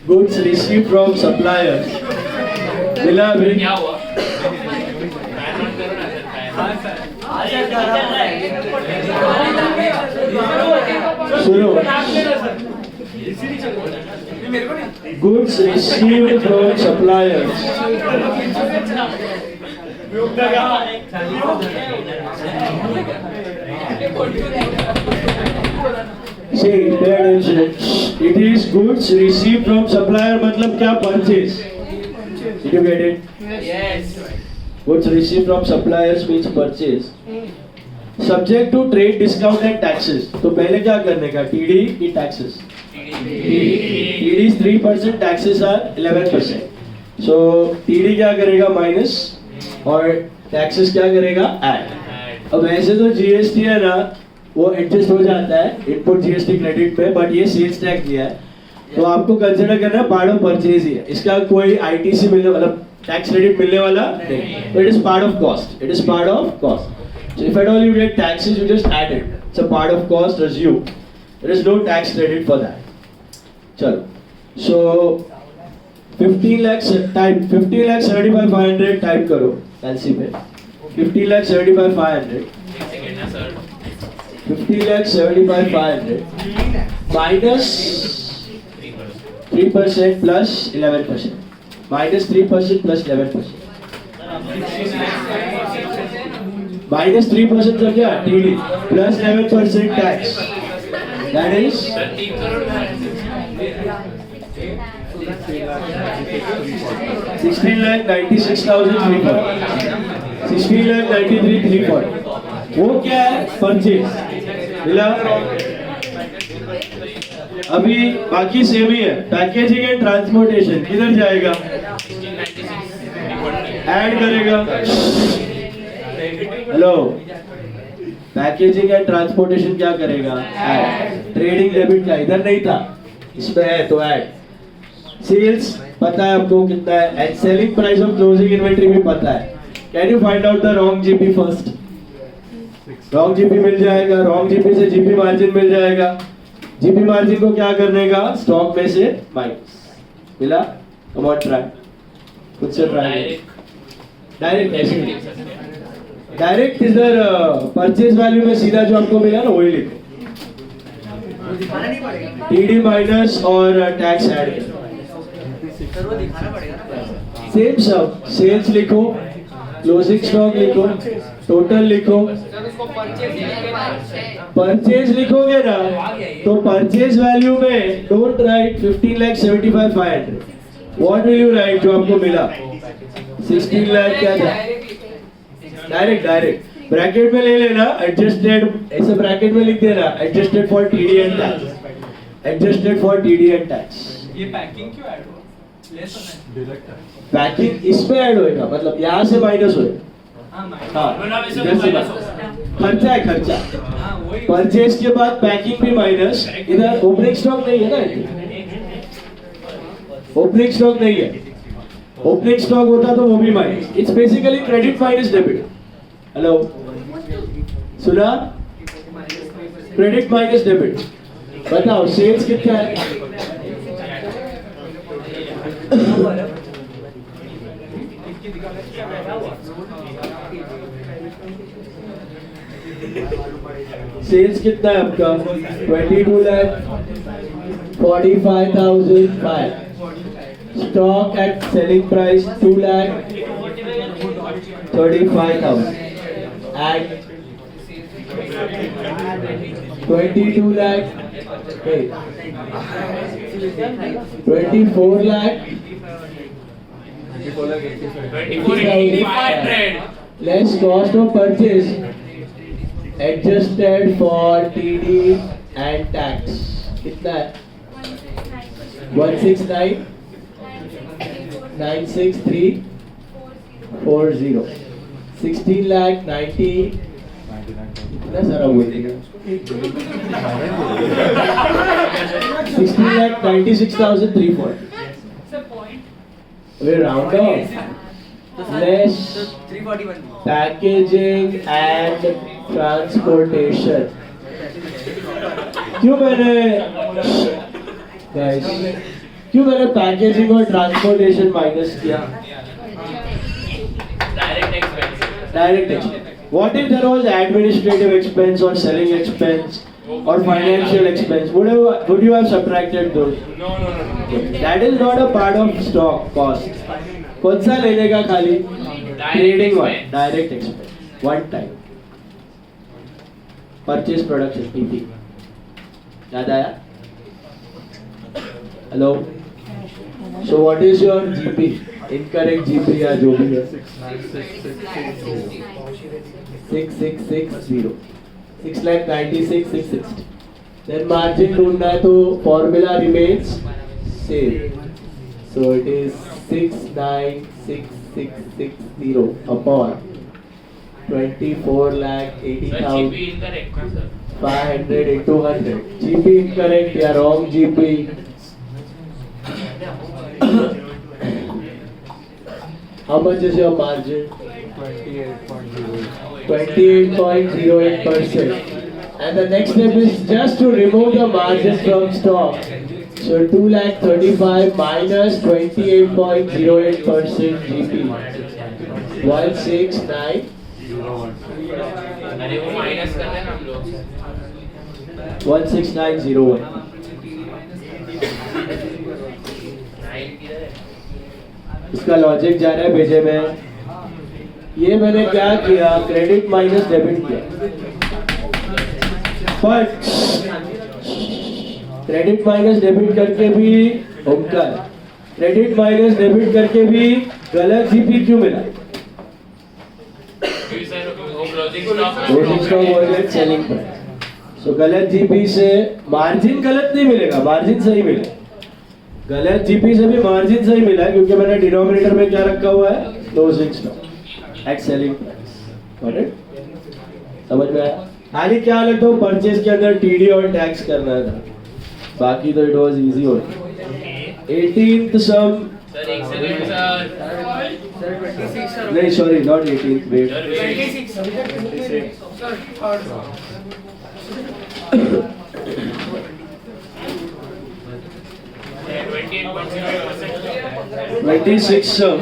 goods received from suppliers मिला अभी क्या हुआ फैन ऑन करो ना सर सुनो goods received from suppliers See, pay attention. It is goods received from supplier मतलब क्या purchase? Did you get it? Yes Goods received from suppliers means purchase. Subject to trade discount and taxes. तो पहले क्या करने का? TD की taxes. TD is 3%, taxes are 11%. So TD क्या करेगा minus और taxes क्या करेगा add. अब ऐसे तो GST है ना वो एडजस्ट हो जाता है इनपुट जीएसटी क्रेडिट पे, बट ये सेल्स टैक्स दिया है तो आपको कंसीडर करना है पार्ट ऑफ परचेज ही है, इसका कोई आईटीसी मिलने मतलब टैक्स क्रेडिट मिलने वाला नहीं, तो it is part of cost, it is part of cost. So if at all you get taxes you just add it, it's a part of cost assume there is no tax credit for that। चलो so 15 lakhs type 15 lakhs 75,500 type करो LC पे 15 lakhs 75,500 second ना sir 50 lakhs 75,500 minus 3% plus 11% minus 3% plus 11% minus 3% of क्या TD plus 11% tax that is sir 3 crore का 16,96,340 16,93,340 वो क्या है purchase मिला। अभी बाकी सेम ही है, पैकेजिंग एंड ट्रांसपोर्टेशन किधर जाएगा ऐड करेगा। हेलो पैकेजिंग एंड ट्रांसपोर्टेशन क्या करेगा ऐड। ट्रेडिंग डेबिट का इधर नहीं था इसमें है तो ऐड। सेल्स पता है आपको कितना है and selling price of closing inventory भी पता है। Can you find out the wrong GP first. Wrong GP मिल जाएगा, रॉन्ग जीपी से जीपी मार्जिन मिल जाएगा। जीपी मार्जिन को क्या करने का स्टॉक में से माइनस मिला। कम ऑन ट्राई खुद से ट्राई डायरेक्ट डायरेक्ट इधर परचेज वैल्यू में सीधा जो आपको मिला ना वही लिखो टीडी माइनस और टैक्स ऐड सेम सब सेल्स लिखो क्लोजिंग स्टॉक लिखो टोटल लिखो परचेज लिखोगे ना तो परचेज वैल्यू में don't write 15,75,500 what will you right जो आपको मिला 16 लाख क्या था डायरेक्ट ब्रैकेट में ले लेना एडजस्टेड ऐसे ब्रैकेट में लिख देना adjusted for TD and tax adjusted for TD and tax. ये पैकिंग क्यों ऐड हुआ पैकिंग इस पे ऐड होएगा मतलब यहाँ से माइनस होएगा। हाँ इधर से खर्चा है खर्चा परचेज के बाद पैकिंग भी माइनस। इधर ओपनिंग स्टॉक नहीं है ना ओपनिंग स्टॉक नहीं है ओपनिंग स्टॉक होता तो वो भी minus. It's basically credit minus debit. Hello सुना क्रेडिट माइनस डेबिट बताओ सेल्स कितना है सेल्स कितना है आपका 22,45,500 stock at selling price 2,35,000 at 22,45,500 Okay. 24 lakh 24,800. less cost of purchase adjusted for TD and tax. कितना है? 169,963,40. 16 lakh 90. कितना सारा बोल दिया? 16 lakh 96,340. We round off. Less packaging and transportation. क्यों मैंने पैकेजिंग और ट्रांसपोर्टेशन माइनस किया? Direct expense. Direct expense. What if there was administrative expense or selling expense or financial expense? Would you have subtracted those? No. That is not a part of stock cost. कौन सा लेने का खाली? Trading one. expense. Direct expense. One time. Purchase production PP. याद आया? Hello. So what is your GP? Incorrect GP या जो भी है. 6660. 6,96,660. Then margin ढूंढना है तो formula remains same. So it is 696,660 upon 24,80,500 GP incorrect, sir. into 100. GP incorrect या wrong GP. How much is your margin? 28.08%. And the next step is just to remove the margin from stock. So 2,35,000 minus 28.08% GP. 169. अरे वो minus कर रहे हैं हम लोग. 16901. 9 किधर है? इसका लॉजिक जा रहा है भेजे में. ये मैंने क्या किया? क्रेडिट माइनस डेबिट किया. बट क्रेडिट माइनस डेबिट करके भी ओमकार, क्रेडिट माइनस डेबिट करके भी गलत जीपी क्यों मिला? क्योंकि सर वो closing stock versus selling price. So गलत जीपी से मार्जिन गलत नहीं मिलेगा, मार्जिन सही मिलेगा. गलत जीपी से भी मार्जिन सही मिला है क्योंकि मैंने डिनोमिनेटर में क्या रखा हुआ है? Closing stock at selling price. Got it? समझ में आया? खाली क्या अलग तो परचेज के अंदर टीडी और टैक्स करना था, बाकी तो इट वाज इजी हो. 18th sum. सर एक सेकंड सर. नहीं sorry, not 18th. Wait. Sir 26 sum.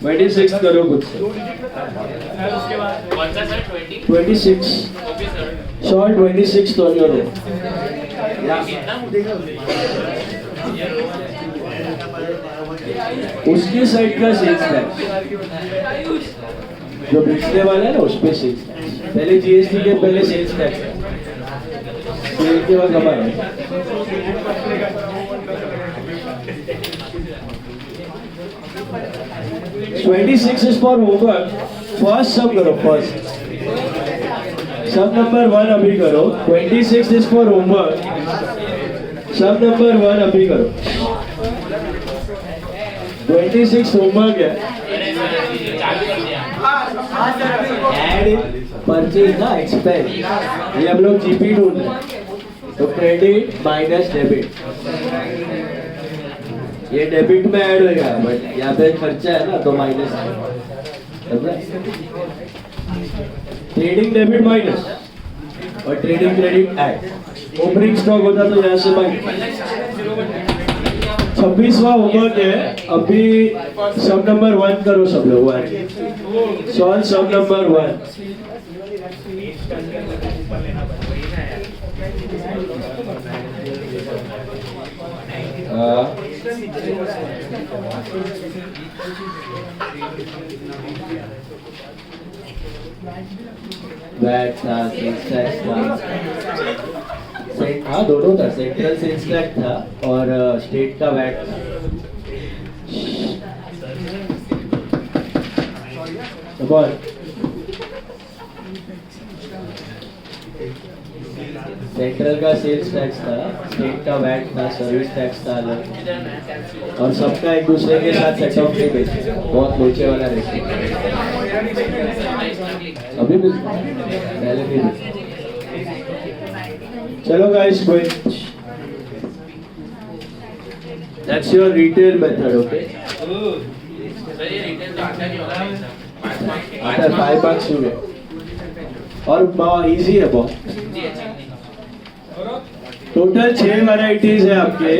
26 करो कुछ से. उसके बाद कौन सा सर 20? 26 okay sir. शॉर्ट 26 तो नहीं हो. कितना? उसकी साइड का सेल्स टैक्स जो बेचने वाला है ना, उस पे सेल्स टैक्स. पहले जीएसटी के पहले सेल्स टैक्स है, सेल के बाद हमारा. $26 is for homework. फर्स्ट सम करो. फर्स्ट सम नंबर 1 अभी करो. 26 is for homework. Sum number 1 अभी करो. 26 होमवर्क है. अरे सर ये चालू कर दिया. एड परचेज ना एक्सपेंस. ये हम लोग जीपी ढूंढ रहे हैं. तो क्रेडिट माइनस डेबिट, ये डेबिट में ऐड होगा बट यहाँ पे खर्चा है ना तो माइनस. ट्रेडिंग डेबिट माइनस और trading credit add. Opening stock होता तो यहाँ से माइनस. 26वां होमवर्क है. अभी सब नंबर 1 करो सब लोग. 1 सॉल्व सब नंबर 1. बैट था, सेंस ट्रैक था, हाँ दोनों था, सेंट्रल सेंस ट्रैक था और स्टेट का बैट था। बॉल सेंट्रल का सेल्स टैक्स था, स्टेट का वैट था, सर्विस टैक्स था अलग, और सबका एक दूसरे के साथ सेट ऑफ नहीं बेचे, बहुत लोचे वाला रेशो। अभी भी पहले भी चलो guys quick, that's your retail method, okay? After 5 bucks you get, और इजी है बहुत। टोटल 6 वैरायटीज है आपके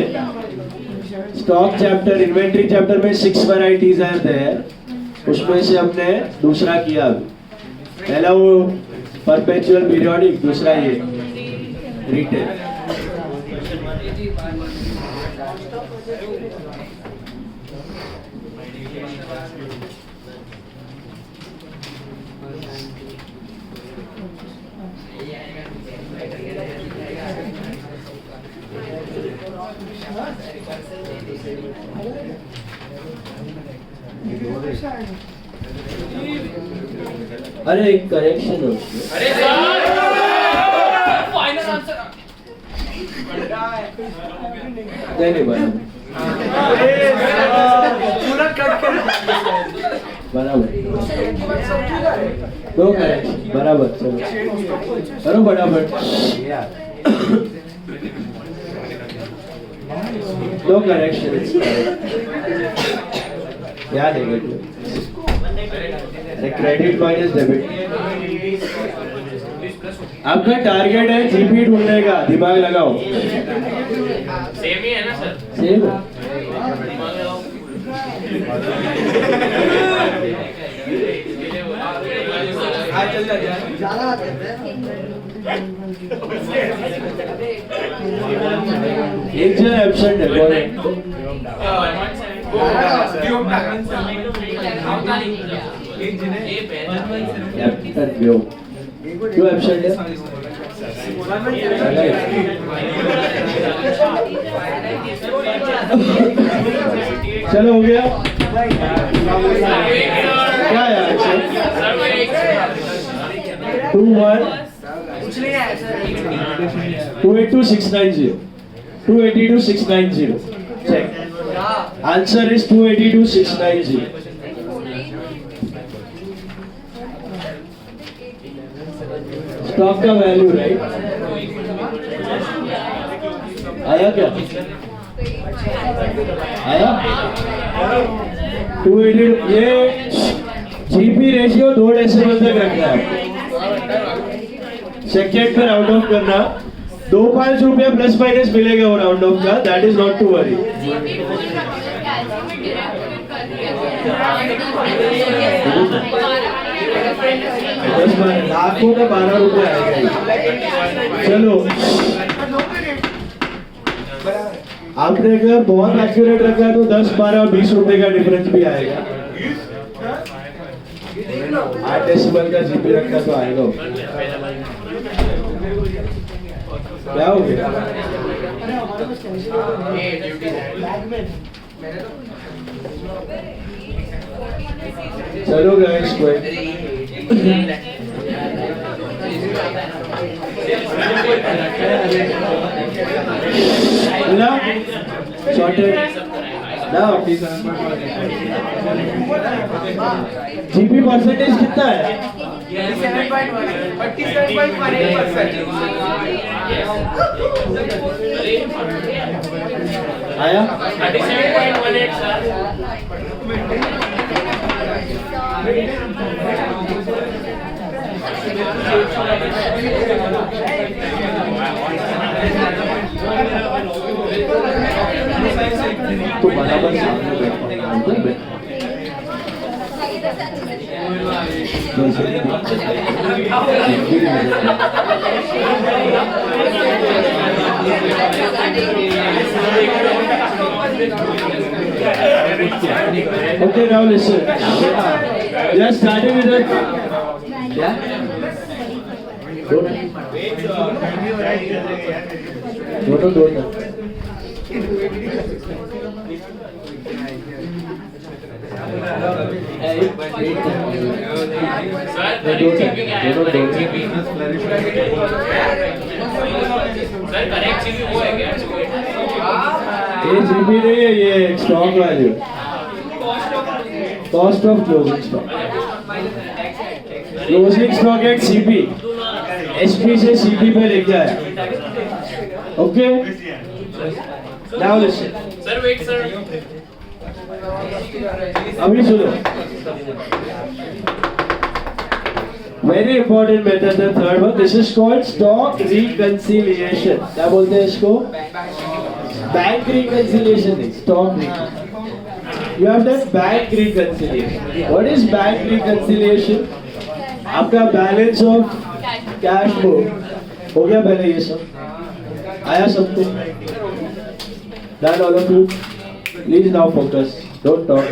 स्टॉक चैप्टर, इन्वेंटरी चैप्टर में 6 वैरायटीज है देयर, उसमें से हमने दूसरा किया अभी। पहला वो परपेचुअल पीरियोडिक, दूसरा ये रिटेल। अरे एक करेक्शन हो अरे फाइनल आंसर नहीं बराबर पूरा कट कर बराबर, दो करेक्शन बराबर, चलो करो बराबर, दो करेक्शन क्या नेगेटिव, क्रेडिट माइनस डेबिट। आपका टारगेट है जीपी ढूंढने का, दिमाग लगाओ। सेम ही है ना सर? सेम है। एक जन एब्सेंट है, कौन है? कैप्टन व्यो, क्यों एब्सेंट है? चलो हो गया क्या यार? 282,690, 282,690, check. Answer is 282,690. स्टॉक का वैल्यू राइट आया क्या? आया 280। ये जीपी रेशियो 2 डेसिमल तक रखना है, सेकेंड पे राउंड ऑफ करना। 2-5 रुपया प्लस माइनस मिलेगा वो राउंड ऑफ का, that is not to worry. लाखों में 12 रुपये आएगा। चलो आपने अगर बहुत एक्यूरेट रखा तो 10, 12 और 20 रुपए का डिफरेंस भी आएगा। 8 डेसिमल का जीपी रखा तो आएगा। क्या हो गया? चलो गाइस क्विक, ना शॉर्टेड ना जीपी परसेंटेज कितना है? 37.18%। आया 37.18 सर। तो बराबर सामने बैठ Okay, now listen. Just starting with it. Yeah. Don't. Sir correct चीज वो है क्या? ये जीबी नहीं है, ये stock value, cost of closing stock. Closing stock at CP, SP से सीपी पे लेके आया। Okay, now listen. Sir wait sir, अभी सुनो, वेरी इंपॉर्टेंट मेथड है third one. This is called stock reconciliation. क्या बोलते हैं इसको? बैंक रिकंसिलिएशन नहीं, stock reconciliation. You have done bank reconciliation. What is bank reconciliation? आपका बैलेंस ऑफ कैश बुक हो गया पहले, ये सब आया सबको? Done all of you? Please now focus, don't talk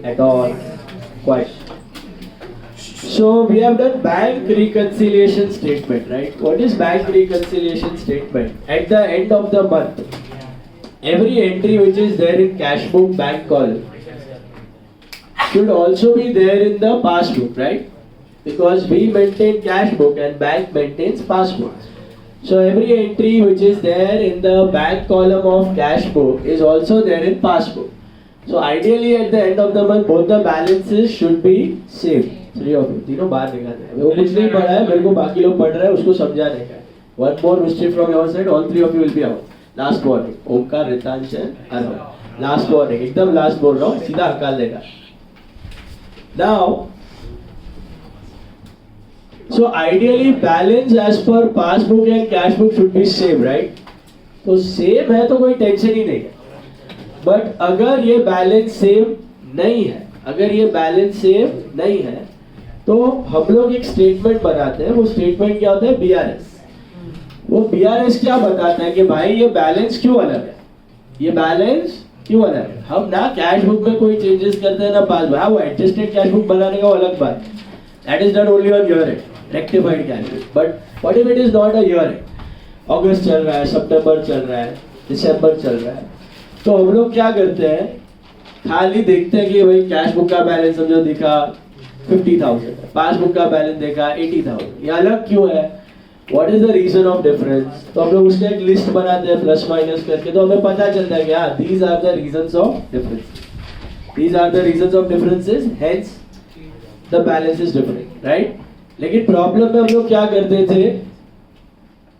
at all, quiet. So we have done bank reconciliation statement, right? What is bank reconciliation statement? At the end of the month, every entry which is there in cash book bank column should also be there in the passbook, right? Because we maintain cash book and bank maintains passbook. So every entry which is there in the bank column of cash book is also there in passbook. So ideally at the end of the month both the balances should be same. Three of you, तीनों बाहर निकालते हैं। वो कुछ नहीं पढ़ा है, मेरे को बाकी लोग पढ़ रहे हैं, उसको समझाने का है। One more mystery from your side, all three of you will be out. Last warning, Omkar, Ritansh and Arvind. Last warning, एकदम last बोल रहा हूँ, सीधा हकाल देगा। Now, so ideally balance as per passbook and cash book should be same, right? तो same है तो कोई टेंशन ही नहीं है। But अगर ये बैलेंस सेम नहीं है, अगर ये बैलेंस सेम नहीं है, तो हम लोग एक स्टेटमेंट बनाते हैं। वो स्टेटमेंट क्या होता है? बीआरएस। वो बीआरएस क्या बताता है कि भाई ये बैलेंस क्यों अलग है, ये बैलेंस क्यों अलग है। हम ना कैश बुक में कोई चेंजेस करते हैं ना पासबुक। हाँ, वो एडजस्टेड कैश बुक बनाने का अलग बात, that is done only on year end, rectified cash book. But what if it is not a year end? अगस्त चल रहा है, सितंबर चल रहा है, दिसंबर चल रहा है, तो हम लोग क्या करते हैं? खाली देखते हैं कि भाई कैश बुक का बैलेंस समझो दिखा 50,000, पासबुक का बैलेंस देखा 80,000, ये अलग क्यों है? What is the reason of difference? तो हम लोग उसका एक लिस्ट बनाते हैं प्लस माइनस करके, तो हमें पता चलता है कि हाँ, these are the reasons of difference, these are the reasons of differences, hence the balance is different, right? लेकिन प्रॉब्लम में हम लोग क्या करते थे?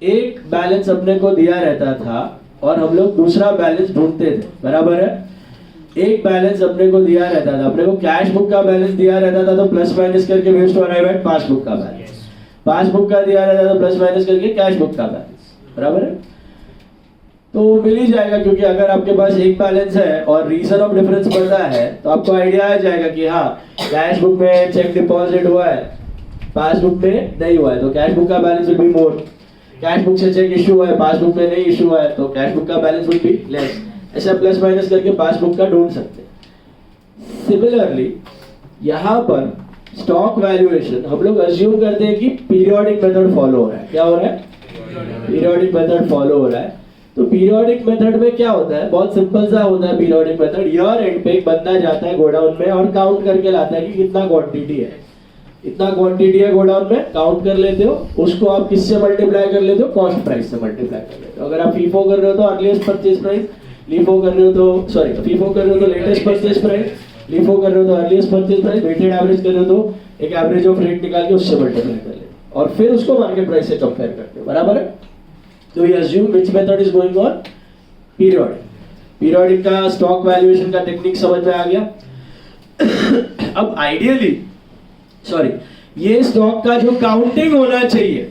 एक बैलेंस अपने को दिया रहता था और हम लोग दूसरा बैलेंस ढूंढते थे, बराबर है? एक बैलेंस अपने को दिया रहता था, अपने को कैश बुक का बैलेंस दिया रहता था, तो प्लस माइनस करके we used to arrive at passbook का बैलेंस। पासबुक का दिया रहता था, प्लस माइनस करके कैश बुक का बैलेंस, बराबर है? तो मिल ही जाएगा, क्योंकि अगर आपके पास एक बैलेंस है और रीजन ऑफ डिफरेंस पता है तो आपको आइडिया आ जाएगा कि हाँ, कैश बुक में चेक डिपॉजिट हुआ है, पासबुक में नहीं हुआ है, तो कैश बुक का balance will be more. Cash book से चेक इशू हुआ है, पासबुक में नहीं इशू हुआ है, तो कैश बुक का बैलेंस विल बी लेस। ऐसा प्लस माइनस करके पासबुक का ढूंढ सकते हैं। सिमिलरली यहाँ पर स्टॉक वैल्यूएशन हम लोग अज्यूम करते हैं कि पीरियोडिक मेथड फॉलो हो रहा है। क्या हो रहा है? पीरियोडिक मेथड फॉलो हो रहा है। तो पीरियोडिक मेथड में क्या होता है? बहुत सिंपल सा होता है पीरियोडिक मेथड। ईयर एंड पे एक बंदा जाता है गोडाउन में और काउंट करके लाता है कि कितना क्वांटिटी है, इतना क्वांटिटी है गोडाउन में, काउंट कर लेते हो, उसको आप किससे मल्टीप्लाई कर लेते हो? कॉस्ट प्राइस से मल्टीप्लाई कर लेते हो। अगर आप फीफो कर रहे हो तो अर्लीस्ट परचेज प्राइस, लीफो कर रहे हो तो सॉरी फीफो कर रहे हो तो लेटेस्ट परचेज प्राइस, लीफो कर रहे हो तो earliest purchase price, weighted average कर रहे हो तो एक एवरेज ऑफ रेट निकाल के उससे मल्टीप्लाई कर लेते हो और फिर उसको मार्केट प्राइस से कंपेयर करते हो, बराबर है? तो we assume which method is going on? Periodic. Periodic का स्टॉक वैल्यूएशन का टेक्निक समझ में आ गया। अब आइडियली ये स्टॉक का जो काउंटिंग होना चाहिए,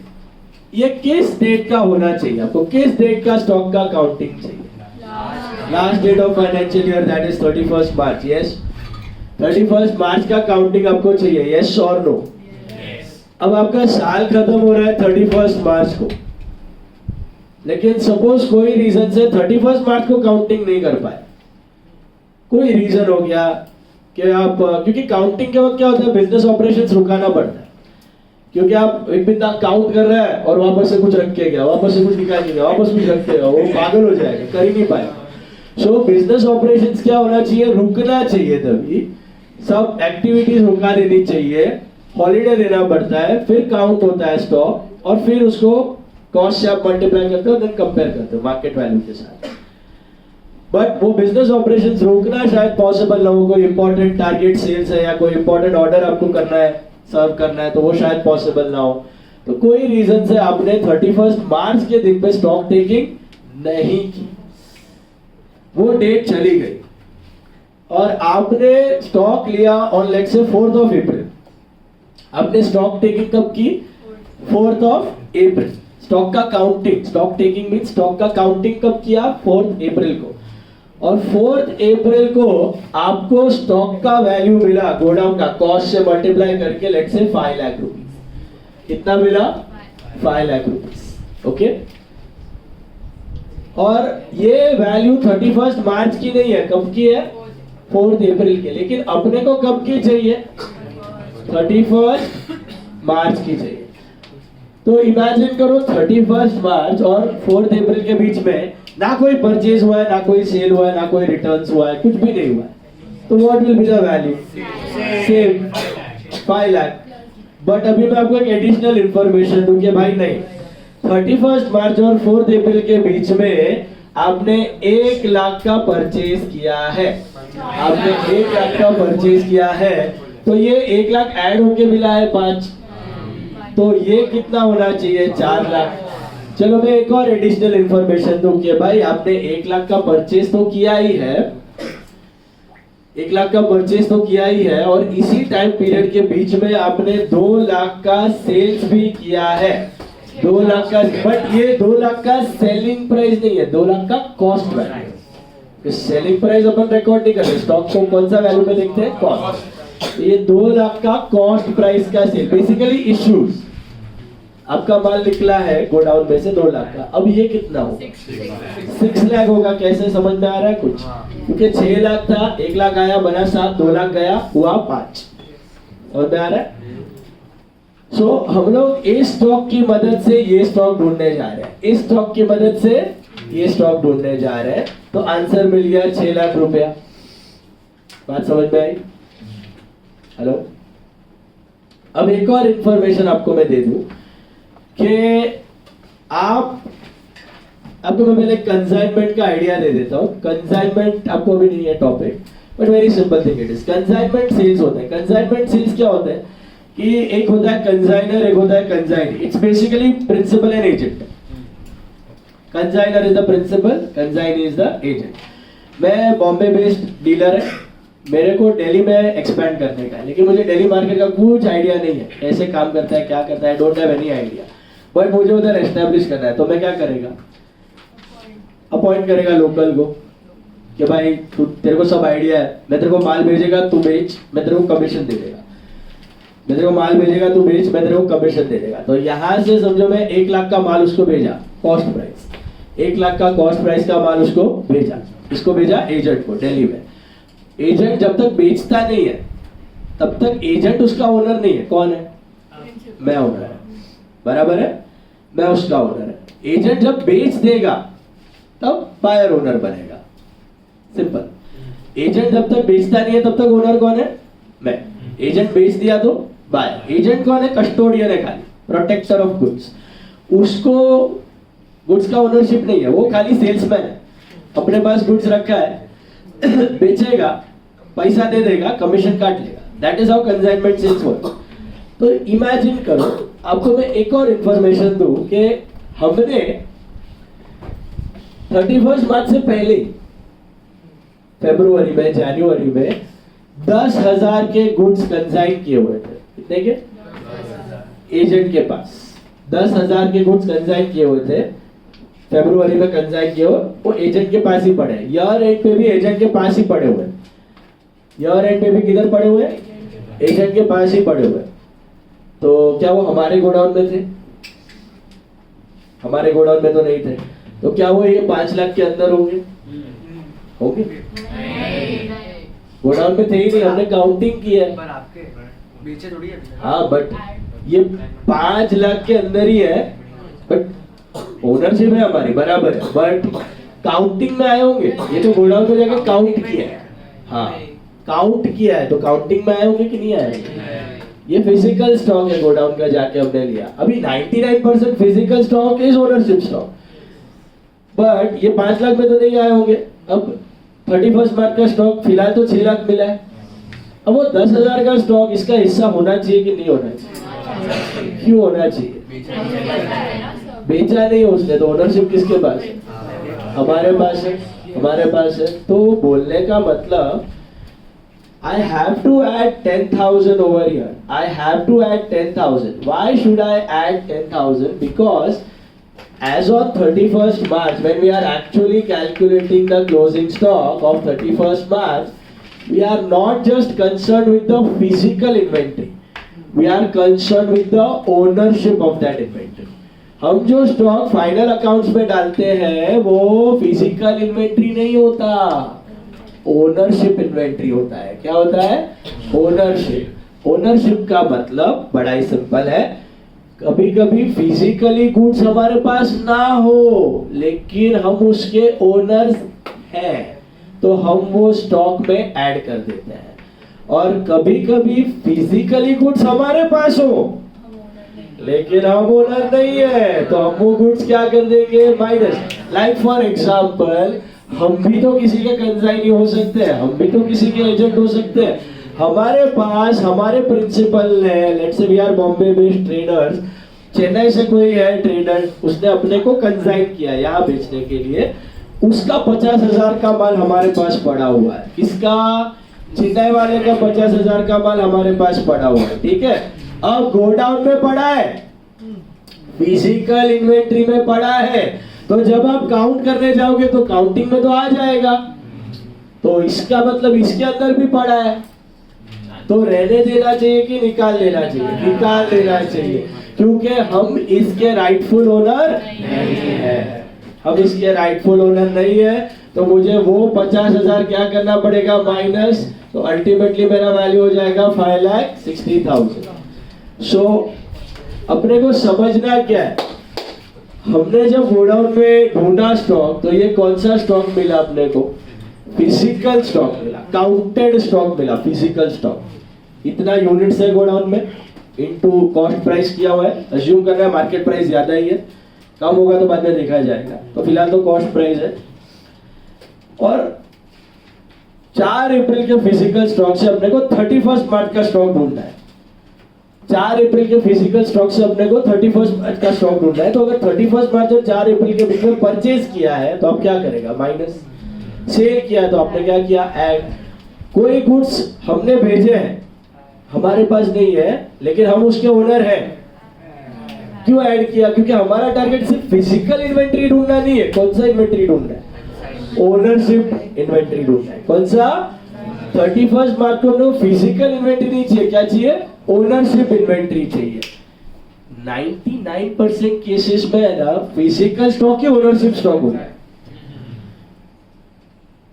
ये किस डेट का होना चाहिए? आपको किस डेट का स्टॉक का काउंटिंग चाहिए? Last date of financial year, that is 31st March. Yes, 31st March का काउंटिंग आपको चाहिए, यस और नो? अब आपका साल खत्म हो रहा है 31st मार्च को, लेकिन सपोज कोई रीजन से 31st मार्च को काउंटिंग नहीं कर पाए, कोई रीजन हो गया कि आप, क्योंकि काउंटिंग के वक्त क्या होता है, बिजनेस ऑपरेशंस रुकाना पड़ता है, क्योंकि आप एक बिंदा काउंट कर रहा है और वापस से कुछ रख के गया, वापस से कुछ निकाल के गया, वापस कुछ रख के गया, वो पागल हो जाएगा, कर ही नहीं पाएगा। सो बिजनेस ऑपरेशंस क्या होना चाहिए, रुकना चाहिए, तभी सब एक्टिविटीज रुका देनी चाहिए, हॉलीडे देना पड़ता है, फिर काउंट होता है स्टॉक, और फिर उसको कॉस्ट से आप मल्टीप्लाई करते हो, देन कंपेयर करते हो मार्केट वैल्यू के साथ। बट वो बिजनेस ऑपरेशंस रोकना शायद पॉसिबल ना हो, कोई इंपॉर्टेंट टारगेट सेल्स है या कोई इंपॉर्टेंट ऑर्डर आपको करना है, सर्व करना है, तो वो शायद पॉसिबल ना हो। तो कोई रीजन से आपने 31 मार्च के दिन पे स्टॉक टेकिंग नहीं की, वो डेट चली गई, और आपने स्टॉक लिया on let's say 4th of April। आपने स्टॉक टेकिंग कब की, 4th of April। स्टॉक का counting, stock taking mean stock का काउंटिंग कब किया, 4th April को, और 4th April को आपको स्टॉक का वैल्यू मिला गोडाउन का, कॉस्ट से मल्टीप्लाई करके लेट्स से 5 लाख रुपीस। कितना मिला, 5 लाख रुपीस। ओके, और ये वैल्यू 31 मार्च की नहीं है, कब की है, 4th April के, लेकिन अपने को कब की चाहिए, 31 मार्च की चाहिए। तो इमेजिन करो 31 मार्च और 4th April के बीच में ना कोई परचेज हुआ है, ना कोई सेल हुआ है, ना कोई रिटर्न्स हुआ है, कुछ भी नहीं हुआ है, तो what will be the value, same 5 lakh. But अभी मैं आपको एक एडिशनल इंफॉर्मेशन दूं कि भाई नहीं, 31 मार्च और 4th April के बीच में आपने 1 लाख का परचेज किया है, आपने 1 लाख का परचेज किया है, तो ये 1 लाख ऐड होके मिला है 5, तो ये कितना होना चाहिए, 4 लाख। चलो मैं एक और एडिशनल इंफॉर्मेशन दूं कि भाई आपने 1 लाख का परचेज तो किया ही है, 1 लाख का परचेज तो किया ही है, और इसी टाइम पीरियड के बीच में आपने 2 लाख का सेल्स भी किया है, 2 लाख का, बट ये 2 लाख का सेलिंग प्राइस नहीं है, 2 लाख का कॉस्ट वैल्यू। सेलिंग प्राइस अपन रिकॉर्ड नहीं करते, स्टॉक को कौन सा वैल्यू में देखते हैं, कॉस्ट। ये 2 लाख का कॉस्ट प्राइस का सेल, बेसिकली इश्यूज, आपका माल निकला है गोडाउन में से 2 लाख का, अब ये कितना होगा, 6 लाख होगा। कैसे, समझ में आ रहा है कुछ, क्योंकि 6 लाख था, 1 लाख आया बना 7, 2 लाख गया हुआ 5, समझ में आ रहा है। सो हम लोग इस स्टॉक की मदद से ये स्टॉक ढूंढने जा रहे हैं, इस स्टॉक की मदद से ये स्टॉक ढूंढने जा रहे हैं, तो आंसर मिल गया 6 लाख रुपया। बात समझ में आई, हेलो। अब एक और इंफॉर्मेशन आपको मैं दे दूं कि आपको मैं पहले कंसाइनमेंट का आइडिया दे देता हूँ। कंसाइनमेंट आपको अभी नहीं है topic, but very simple thing it is. Consignment sales होता है। कंसाइनमेंट सेल्स क्या होता है कि एक होता है कंसाइनर, एक होता है consignee. It's basically principal and agent. Consignor is the principal, consignee is the agent. मैं बॉम्बे बेस्ड डीलर है, मेरे को दिल्ली में एक्सपैंड करने का है, लेकिन मुझे दिल्ली मार्केट का कुछ आइडिया नहीं है, कैसे काम करता है, क्या करता है, don't have any idea, but मुझे उधर एस्टेब्लिश करना है। तो मैं क्या करेगा, अपॉइंट करेगा लोकल को कि भाई तू, तेरे को सब आइडिया है, मैं तेरे को माल भेजेगा, तू बेच, मैं तेरे को कमीशन दे देगा, मैं तेरे को माल भेजेगा, तू बेच, मैं तेरे को कमीशन दे देगा। तो यहाँ से समझो मैं 1 लाख का माल उसको भेजा, कॉस्ट प्राइस 1 लाख का कॉस्ट प्राइस का माल उसको भेजा, इसको भेजा एजेंट को दिल्ली में। एजेंट जब तक बेचता नहीं है तब तक एजेंट उसका ओनर नहीं है। कौन है, मैं ओनर है, बराबर है, मैं उसका ओनर है। एजेंट जब बेच देगा तब बायर ओनर बनेगा, सिंपल। एजेंट जब तक बेचता नहीं है तब तक ओनर कौन है, मैं। एजेंट बेच दिया तो बायर। एजेंट कौन है, कस्टोडियन है, खाली प्रोटेक्टर ऑफ गुड्स। उसको गुड्स का ओनरशिप नहीं है, वो खाली सेल्समैन है, अपने पास गुड्स रखा है, बेचेगा, पैसा दे देगा, कमीशन काट लेगा। That is how consignment sales work. तो इमेजिन करो, आपको मैं एक और इंफॉर्मेशन दूं कि हमने 31 मार्च से पहले फरवरी में, जनवरी में 10,000 के गुड्स कंसाइन किए हुए थे। कितने के, एजेंट के पास 10,000 के गुड्स कंसाइन किए हुए थे, फरवरी में कंसाइन किए हुए, वो एजेंट के पास ही पड़े। ईयर एंड पे भी एजेंट के पास ही पड़े हुए, ईयर एंड पे भी किधर पड़े हुए, एजेंट के पास ही पड़े हुए। तो क्या वो हमारे गोडाउन में थे, हमारे गोडाउन में तो नहीं थे। तो क्या वो ये 5 लाख के अंदर होंगे, होंगे? गोडाउन में थे ही नहीं, हमने काउंटिंग की है। पर आपके बेचे थोड़ी है। हाँ बट ये 5 लाख के अंदर ही है, बट ओनरशिप है हमारी बराबर है, बट काउंटिंग में आए होंगे। ये तो गोडाउन में जाके काउंट किया है, हाँ काउंट किया है, तो काउंटिंग में आए होंगे कि नहीं आए? ये फिजिकल स्टॉक है गोडाउन का, जाके हमने लिया। अभी 99% physical stock is ownership stock, but ये 5 लाख में तो नहीं आए होंगे। अब 31 मार्च का स्टॉक फिलहाल तो 6 लाख मिला है। अब वो 10,000 का स्टॉक इसका हिस्सा होना चाहिए कि नहीं होना चाहिए? क्यों होना चाहिए? बेचा नहीं उसने, तो ओनरशिप किसके पास है? हमारे पास है, हमारे पास है। तो बोलने का मतलब I have to add 10,000 over here. I have to add 10,000. Why should I add 10,000? Because as on 31st March, when we are actually calculating the closing stock of 31st March, we are not just concerned with the physical inventory. We are concerned with the ownership of that inventory. हम जो stock final accounts में डालते हैं वो physical inventory नहीं होता, ownership inventory होता है। क्या होता है? ओनरशिप। ओनरशिप का मतलब बड़ा ही सिंपल है, कभी कभी फिजिकली गुड्स हमारे पास ना हो लेकिन हम उसके ओनर्स हैं, तो हम वो स्टॉक में ऐड कर देते हैं। और कभी कभी फिजिकली गुड्स हमारे पास हो लेकिन हम ओनर नहीं है, तो हम वो गुड्स क्या कर देंगे? माइनस। लाइक फॉर एग्जांपल, हम भी तो किसी के कंसाइनी हो सकते हैं, हम भी तो किसी के एजेंट हो सकते हैं। हमारे पास हमारे प्रिंसिपल है, let's say we are Bombay based traders, Chennai से कोई है ट्रेडर, उसने अपने को कंसाइन किया यहाँ बेचने के लिए, उसका 50,000 का माल हमारे पास पड़ा हुआ है। किसका? चेन्नई वाले का 50,000 का माल हमारे पास पड़ा हुआ है, ठीक है। अब गोडाउन में पड़ा है, फिजिकल इन्वेंट्री में पड़ा है, तो जब आप काउंट करने जाओगे तो काउंटिंग में तो आ जाएगा, तो इसका मतलब इसके अंदर भी पड़ा है, तो रहने देना चाहिए कि निकाल देना चाहिए? निकाल देना चाहिए, क्योंकि हम इसके राइटफुल ओनर नहीं है। हम इसके राइटफुल ओनर नहीं है, तो मुझे वो 50,000 क्या करना पड़ेगा? माइनस। तो अल्टीमेटली मेरा वैल्यू हो जाएगा 5,60,000। सो अपने को समझना क्या है, हमने जब गोडाउन में ढूंढा स्टॉक, तो ये कौन सा स्टॉक मिला अपने को? फिजिकल स्टॉक मिला, काउंटेड स्टॉक मिला, फिजिकल स्टॉक। इतना यूनिट्स है गोडाउन में, इनटू कॉस्ट प्राइस किया हुआ है, अज्यूम कर रहे हैं मार्केट प्राइस ज्यादा ही है, कम होगा तो बाद में देखा जाएगा, तो फिलहाल तो कॉस्ट प्राइस है। और 4 अप्रैल के फिजिकल स्टॉक से अपने को 31 मार्च का स्टॉक ढूंढना है। 4 अप्रैल के फिजिकल स्टॉक से अपने को 31 मार्च का स्टॉक ढूंढना है, तो अगर 31 मार्च और 4 अप्रैल के बीच में परचेज किया है तो आप क्या करेगा? माइनस। सेल किया है तो आपने क्या किया? ऐड। कोई गुड्स हमने भेजे हैं, हमारे पास नहीं है लेकिन हम उसके ओनर हैं, क्यों ऐड किया? क्योंकि हमारा टारगेट सिर्फ फिजिकल इन्वेंट्री ढूंढना नहीं है। कौन सा इन्वेंट्री ढूंढना है? ओनरशिप इन्वेंट्री ढूंढना है। कौन सा? 31 मार्च को हमने फिजिकल इन्वेंट्री नहीं चाहिए, क्या चाहिए? ओनरशिप इन्वेंट्री चाहिए। 99% केसेस में है ना, फिजिकल स्टॉक ही ओनरशिप स्टॉक होता है।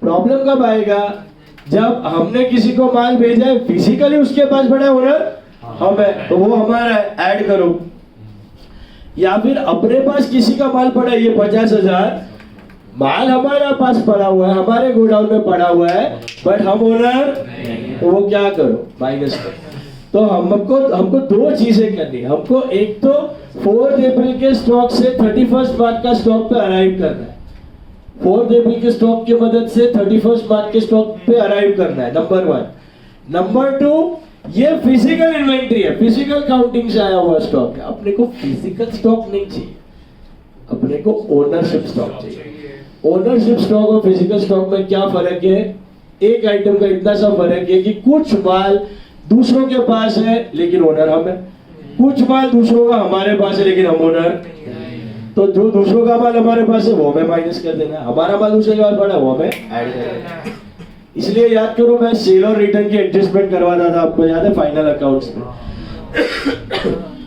प्रॉब्लम कब आएगा? जब हमने किसी को माल भेजा है, फिजिकली उसके पास बड़ा ओनर हम है, तो वो हमारा है, ऐड करो। या फिर अपने पास किसी का माल पड़ा है, ये 50,000 माल हमारे पास पड़ा हुआ है, हमारे गोडाउन में पड़ा हुआ है, बट हम ओनर, तो वो क्या करो? माइनस करो। तो हमको 2 चीजें करनी है। हमको एक तो 4 अप्रैल के स्टॉक से 31 मार्च का स्टॉक पे अराइव करना है। 4 अप्रैल के स्टॉक की मदद से 31 मार्च के स्टॉक पे अराइव करना है, नंबर 1। नंबर 2, ये फिजिकल इन्वेंट्री है, फिजिकल काउंटिंग से आया हुआ स्टॉक है। अपने को फिजिकल स्टॉक नहीं चाहिए, अपने को ओनरशिप स्टॉक चाहिए। ओनरशिप स्टॉक और फिजिकल स्टॉक में क्या फर्क है? एक आइटम का इतना सा फर्क है कि कुछ माल दूसरों के पास है लेकिन ओनर हम है, कुछ माल दूसरों का हमारे पास है लेकिन हम ओनर। तो जो दूसरों का माल हमारे पास है वो हमें माइनस कर देना है, हमारा माल दूसरे के पास पड़ा वो हमें ऐड कर देना है। इसलिए याद करो, मैं सेल और रिटर्न की एडजस्टमेंट करवाता था, आपको याद है फाइनल अकाउंट्स में।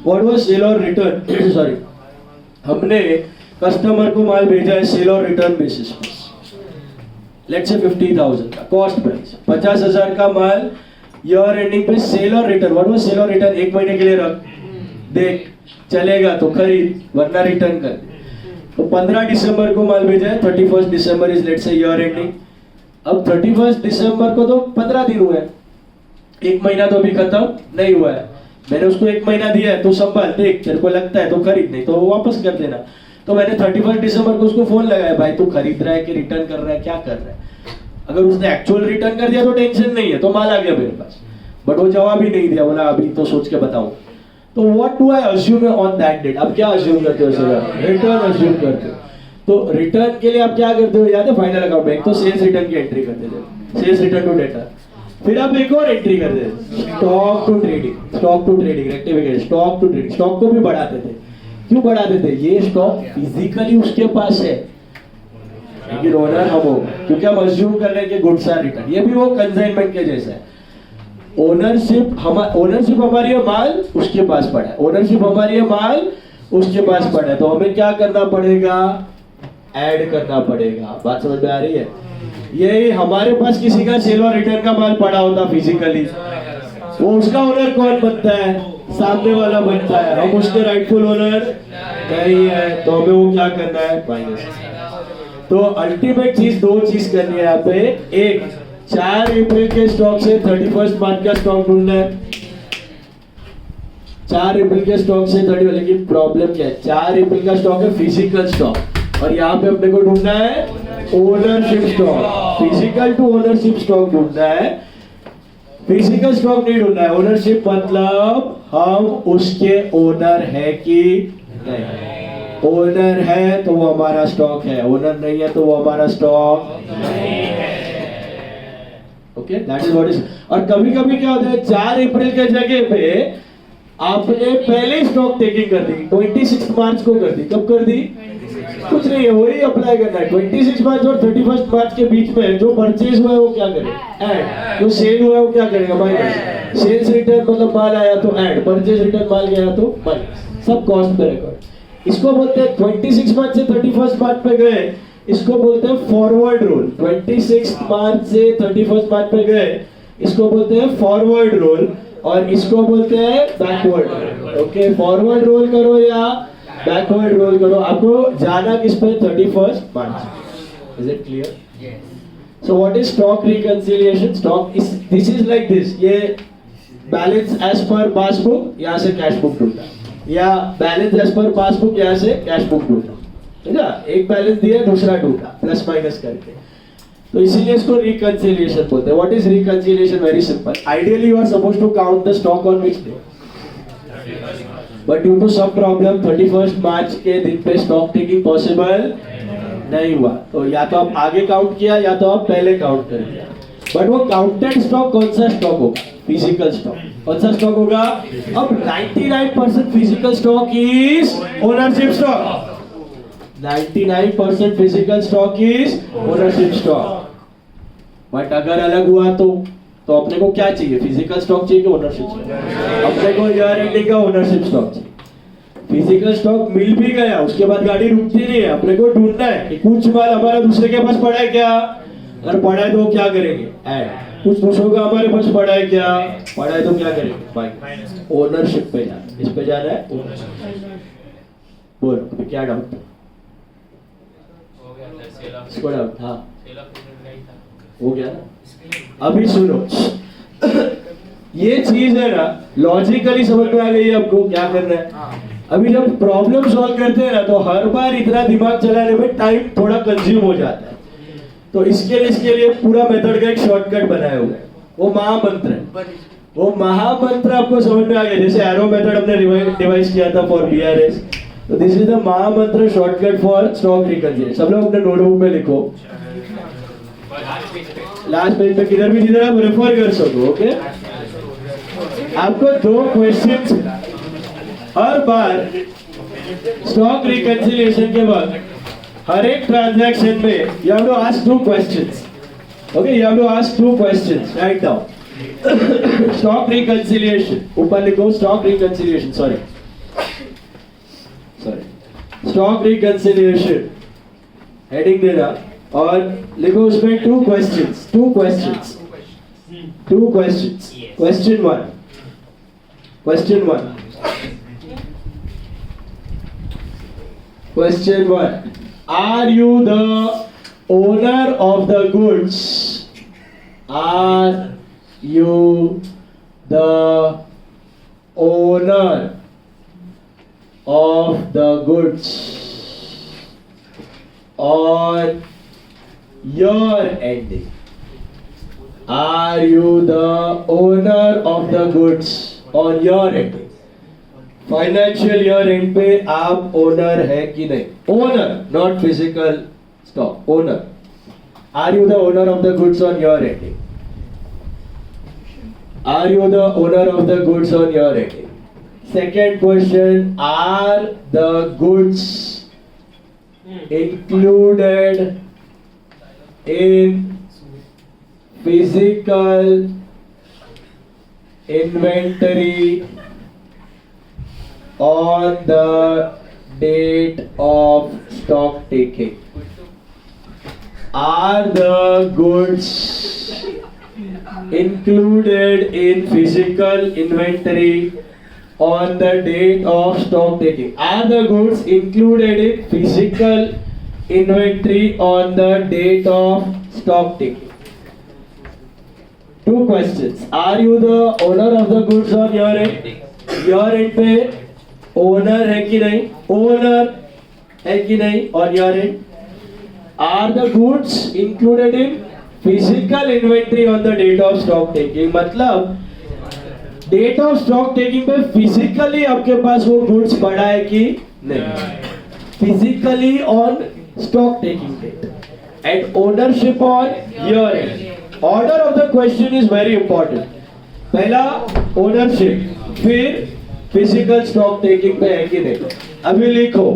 व्हाट वाज सेल और रिटर्न? सॉरी, हमने कस्टमर को माल भेजा है सेल और रिटर्न बेसिस पे। लेट्स से 50,000 का कॉस्ट प्राइस, 50,000 का माल ईयर एंडिंग पे सेल और रिटर्न, व्हाट वाज सेल और रिटर्न, एक महीने के लिए रख, देख चलेगा तो खरीद वरना रिटर्न कर। तो 15 दिसंबर को माल भेजा है, 31 दिसंबर is let's say year ending. अब 31 दिसंबर को तो 15 दिन हुए हैं, एक महीना तो अभी खत्म नहीं हुआ है। मैंने उसको एक महीना दिया है, तो संभाल देख, तेरे को लगता है तो खरीद, नहीं तो वापस कर देना। तो मैंने 31 दिसंबर को उसको फोन लगाया, भाई तू खरीद रहा है कि रिटर्न कर रहा है, क्या कर रहा है। अगर उसने एक्चुअल रिटर्न कर दिया तो टेंशन नहीं है, तो माल आ गया मेरे पास, बट वो जवाब ही नहीं दिया, बोला अभी तो सोच के बताऊं। तो what do I assume on that date, अब क्या अज्यूम करते हो सर, रिटर्न अज्यूम करते हो। तो रिटर्न के लिए आप क्या करते हो, याद है फाइनल अकाउंट में एक तो सेल्स रिटर्न की एंट्री करते थे, सेल्स रिटर्न टू डेटा, फिर आप एक और एंट्री करते थे, stock to trading, stock to trading rectification, stock to trading. Stock को भी बढ़ाते थे, क्यों बढ़ाते थे, ये स्टॉक फिजिकली उसके पास है लेकिन ओनर हम हो, क्योंकि हम अज्यूम कर रहे हैं कि गुड्स आर रिटर्न। ये भी वो कंसाइनमेंट के जैसा है, ओनरशिप हमारी है, माल उसके पास पड़ा है, ओनरशिप हमारी है, माल उसके पास पड़ा है। तो हमें क्या करना पड़ेगा, ऐड करना पड़ेगा। बात समझ में आ रही है। ये हमारे पास किसी का सेल और रिटर्न का माल पड़ा होता फिजिकली, वो उसका ओनर कौन बनता है, सामने वाला बनता है, हम उसके राइटफुल ओनर नहीं है, तो हमें वो क्या करना है, माइनस। तो अल्टीमेट चीज दो चीज करनी है यहाँ पे, एक 4 अप्रैल के स्टॉक से 31 मार्च का स्टॉक ढूंढना है, 4 अप्रैल के स्टॉक से 30, लेकिन प्रॉब्लम क्या है, 4 अप्रैल का स्टॉक है फिजिकल स्टॉक, और यहाँ पे अपने को ढूंढना है ownership stock, physical to ownership stock ढूंढना है, फिजिकल स्टॉक नहीं ढूंढना है। ओनरशिप मतलब हम उसके ओनर है कि नहीं, ओनर है तो वो हमारा स्टॉक है, ओनर नहीं है तो वो हमारा स्टॉक नहीं है। Okay, that is what is. और कभी कभी क्या होता है, 4 अप्रैल के जगह पे आपने पहले स्टॉक टेकिंग कर दी, 26 मार्च को कर दी। कब कर दी, कुछ नहीं है, वही अप्लाई करना है। 26 मार्च और 31 मार्च के बीच में जो परचेज हुआ है वो क्या करेगा, ऐड, जो सेल हुआ है वो क्या करेगा, माइनस। सेल्स रिटर्न मतलब माल आया तो ऐड, परचेज रिटर्न माल गया तो माइनस, सब कॉस्ट पे रिकॉर्ड। इसको बोलते हैं 26 मार्च से 31 मार्च पे गए, इसको बोलते हैं फॉरवर्ड रोल। 26 मार्च से 31 मार्च पे गए, इसको बोलते हैं फॉरवर्ड रोल, और इसको बोलते हैं backward roll. Okay, forward roll करो या बैकवर्ड रोल करो, आपको जाना किस पे, 31 मार्च। Is it clear? So what is stock reconciliation? Stock is, this is like this, ये बैलेंस एज पर पासबुक, यहाँ से कैश बुक ढूंढना, या बैलेंस एज पर पासबुक, यहाँ से कैश बुक ढूंढना, ठीक है। एक बैलेंस दिया, दूसरा ढूंढा, प्लस माइनस करके, तो इसीलिए इसको रिकंसिलिएशन बोलते हैं। What is reconciliation? Very simple, ideally you are supposed to count the stock on which day, but due to some problem 31 March के दिन पे स्टॉक टेकिंग पॉसिबल नहीं हुआ, तो या तो आप आगे काउंट किया या तो आप पहले काउंट कर दिया। बट वो काउंटेड स्टॉक कौन सा स्टॉक होगा, फिजिकल स्टॉक। कौन सा स्टॉक होगा? अब 99% physical stock is ownership stock, 99% physical stock is ownership stock. But अगर अलग हुआ तो अपने को क्या चाहिए, फिजिकल स्टॉक चाहिए कि ओनरशिप स्टॉक? अपने को ईयर एंडिंग का ओनरशिप स्टॉक चाहिए। फिजिकल स्टॉक मिल भी गया, उसके बाद गाड़ी रुकती नहीं है, अपने को ढूंढना है कि कुछ माल हमारा दूसरे के पास पड़ा है क्या, अगर पड़ा है तो क्या करेंगे, ऐड। कुछ दूसरों का हमारे पास पड़ा है क्या, पड़ा है तो क्या करेंगे, माइनस। ओनरशिप पे जाना, इस पे जाना है ओनरशिप। बोलो अभी क्या डाउट, इसको डाउट? हाँ हो गया ना। अभी सुनो, ये चीज है ना, लॉजिकली समझ में आ गई है आपको क्या करना है। अभी जब प्रॉब्लम सॉल्व करते हैं ना, तो हर बार इतना दिमाग चलाने में टाइम थोड़ा कंज्यूम हो जाता है, तो इसके लिए पूरा मेथड का एक शॉर्टकट बनाया हुआ है, वो महामंत्र है। वो महामंत्र आपको समझ में आ गया, जैसे एरो मेथड हमने डिवाइस किया था फॉर बीआरएस, तो दिस इज द महामंत्र शॉर्टकट फॉर स्टॉक रिकंसिलिएशन। सब लोग अपने नोटबुक में लिखो, लास्ट पेज पे, किधर भी जिधर आप रेफर कर सको। ओके, आपको 2 क्वेश्चंस हर बार स्टॉक रिकंसिलिएशन के बाद हर एक ट्रांजैक्शन में you have to ask 2 questions. Okay, you have to ask 2 questions, write down. Stock reconciliation, ऊपर लिखो stock reconciliation, sorry stock reconciliation, heading देना और लिखो उसमें two questions question one are you the owner of the goods are you the owner of the goods on your ending? Are you the owner of the goods on your ending? Financial year end पे आप owner है कि नहीं? Owner, not physical stock, owner. Are you the owner of the goods on your ending? Are you the owner of the goods on your ending? Second question, are the goods included in physical inventory on the date of stock taking? Are the goods included in physical inventory on the date of stock taking? Are the goods included in physical inventory on the date of stock taking? Two questions. Are you the owner of the goods on your end? Your end पे owner है कि नहीं? Owner है कि नहीं on your end? Are the goods included in physical inventory on the date of stock taking? मतलब date of stock taking पे physically आपके पास वो गुड्स पड़ा है कि नहीं? Physically on stock taking date and ownership on your end. Order of the question is very important. पहला ओनरशिप, फिर फिजिकल स्टॉक टेकिंग पे है कि नहीं. अभी लिखो,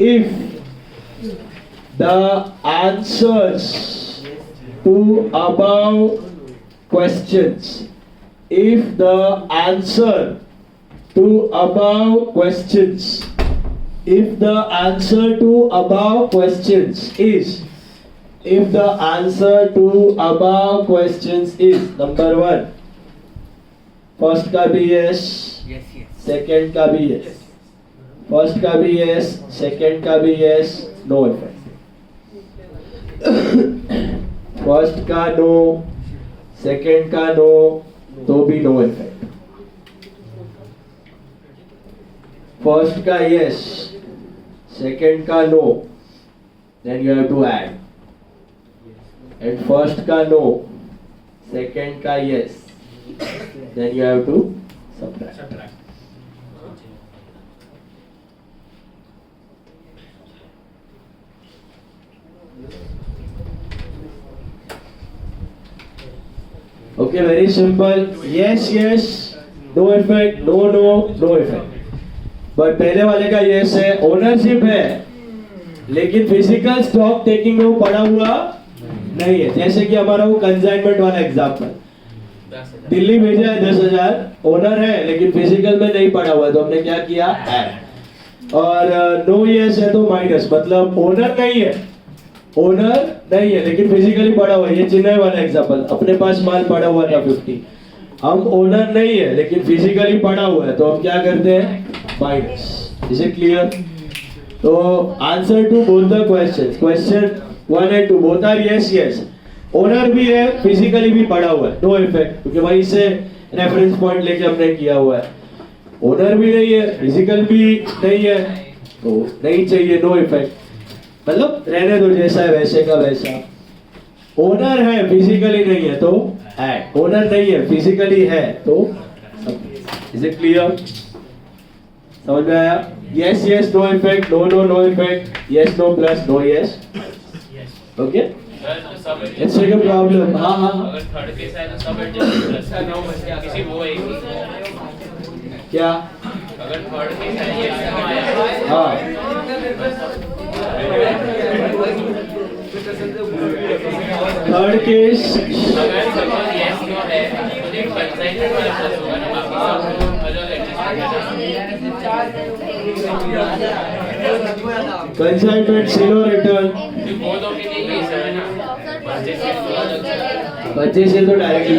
if the answers to above questions, if the answer to above questions, if the answer to above questions is, if the answer to above questions is number 1, first का भी yes, second का भी yes, first का भी yes, second का भी yes, no effect. first का no, second का no, तो भी नो इफेक्ट. फर्स्ट का यस, सेकंड का no, then you have to add. And first का नो, सेकंड का yes, then you have to subtract. Okay, very simple. Yes, yes, no effect, no, no, no effect. But पहले वाले का yes है, ownership है, लेकिन physical stock taking में वो पड़ा हुआ नहीं है. जैसे कि हमारा वो कंसाइनमेंट वाला एग्जांपल, दिल्ली भेजा है 10,000, ओनर है लेकिन फिजिकल में नहीं पड़ा हुआ है, तो हमने क्या किया? ऐड. और नो यस है तो माइनस, मतलब ओनर नहीं है, ओनर नहीं है लेकिन फिजिकली पड़ा हुआ है. ये चेन्नई वाला एग्जांपल, अपने पास माल पड़ा हुआ था 50, हम ओनर नहीं है लेकिन फिजिकली पड़ा हुआ है, तो हम क्या करते हैं? माइनस. Is it clear? तो answer to both the questions, question 1 and 2 both are yes yes. Owner भी है, फिजिकली भी पड़ा हुआ है, नो इफेक्ट, क्योंकि वहीं से रेफरेंस पॉइंट लेके हमने किया हुआ है. ओनर भी नहीं है, फिजिकल भी नहीं है, तो नहीं चाहिए, नो इफेक्ट. मतलब रहने दो जैसा है वैसे का वैसा. ओनर है, फिजिकली नहीं है, तो ऐड. ओनर नहीं है, फिजिकली है, तो इज इट क्लियर? समझ में आया? Yes yes no effect, no no no effect, yes no plus no yes. Okay, it's a problem. हाँ हाँ, अगर थर्ड केस है तो सब एडजस्ट प्लस का नो बच गया, किसी वो एक क्या? अगर थर्ड केस है ये हाँ, थर्ड केस अगर सपोज यस नो है तो एक कंसाइनमेंट वाला प्लस होगा ना, बाकी सब अलग एडजस्ट करना. कंसाइनमेंट सेल और रिटर्न वो तो कि नहीं है सर ना परचेज से तो डायरेक्टली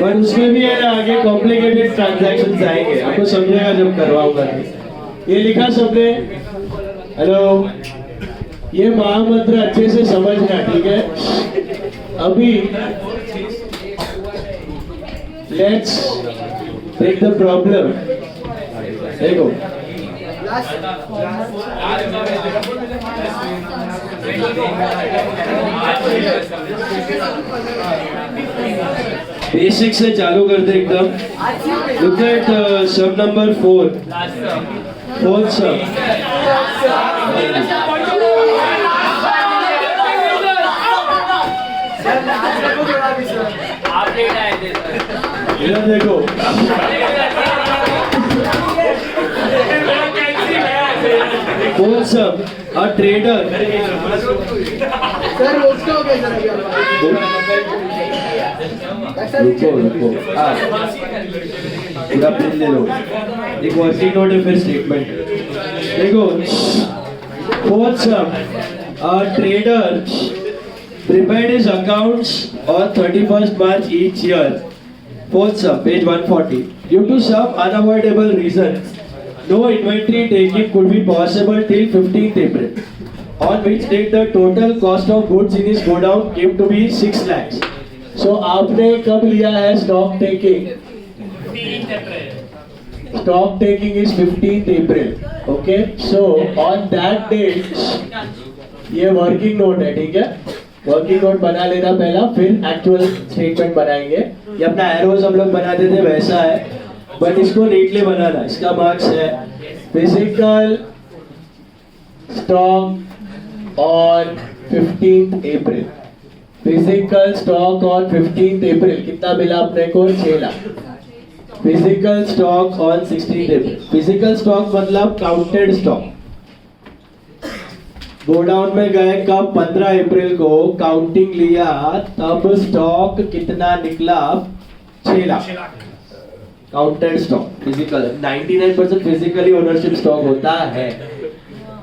पर उसमें भी है ना आगे कॉम्प्लिकेटेड ट्रांजैक्शंस आएंगे, आपको समझेगा जब करवाऊंगा। ये लिखा सबने? हेलो, ये महामंत्र अच्छे से समझना, ठीक है? अभी लेट्स टेक द प्रॉब्लम। देखो बेसिक से चालू करते एकदम। लुक एट सब नंबर 4, फोर्थ सब। आप लेट आए थे सर इधर देखो, फोर्थ सब अ ट्रेडर। सर उसका हो गया सर रुको रुको, पूरा पेज ले लो। एक वर्किंग नोट है फिर स्टेटमेंट। देखो, फोर्थ सब a trader prepared his accounts on 31st March each year. Fourth sub, page 140. Due to some unavoidable reasons, no inventory taking could be possible till 15th April, on which date the total cost of goods in his godown came to be 6 lakhs. So आपने कब लिया है stock taking? 15 April Stock taking is 15th April. Okay, so on that date ये working note है, ठीक है? Working note बना लेना पहला, फिर एक्चुअल स्टेटमेंट बनाएंगे। ये अपना एरोज हम लोग बनाते थे वैसा है, बट इसको नीटली बनाना। इसका मार्क्स है physical stock on 15th April. Physical stock on 15th अप्रैल कितना मिला अपने को? 6 lakh. Physical stock on 16th April. Physical stock मतलब काउंटेड स्टॉक। गोडाउन में गए कब? 15 अप्रैल को काउंटिंग लिया, तब स्टॉक कितना निकला? 6 lakh. Counted stock physical, 99% physically ownership stock होता है,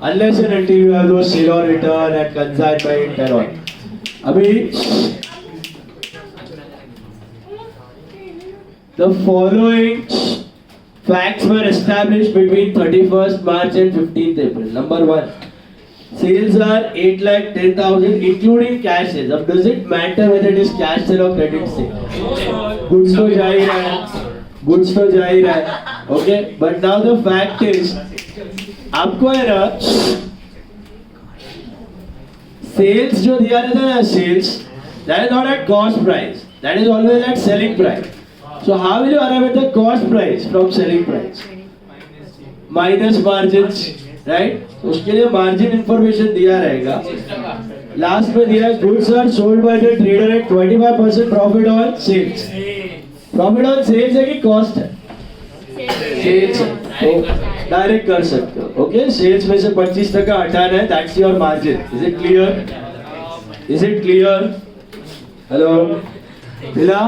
unless and until you have those sale और return and consignment and all. अभी the following facts were established between 31st March and 15th April. Number 1, sales are 8,10,000 including cash sales. अब does it matter whether it is cash sale or credit sale? Goods तो जा ही रहा है, goods तो जा ही रहा है, okay? But now the fact is, आपको है ना sales जो दिया रहता है ना, sales that is not at cost price, that is always at selling price. So how will you arrive at the cost price from selling price? Minus margins, right? तो उसके लिए मार्जिन इंफॉर्मेशन दिया रहेगा। लास्ट में दिया है goods are sold by the trader at 25% profit on sales. Profit on sales है कि कॉस्ट है? सेल्स है, तो डायरेक्ट कर सकते हो। ओके, सेल्स में से 25% हटाना है, that's your margin. Is it clear? Is it clear? Hello, मिला?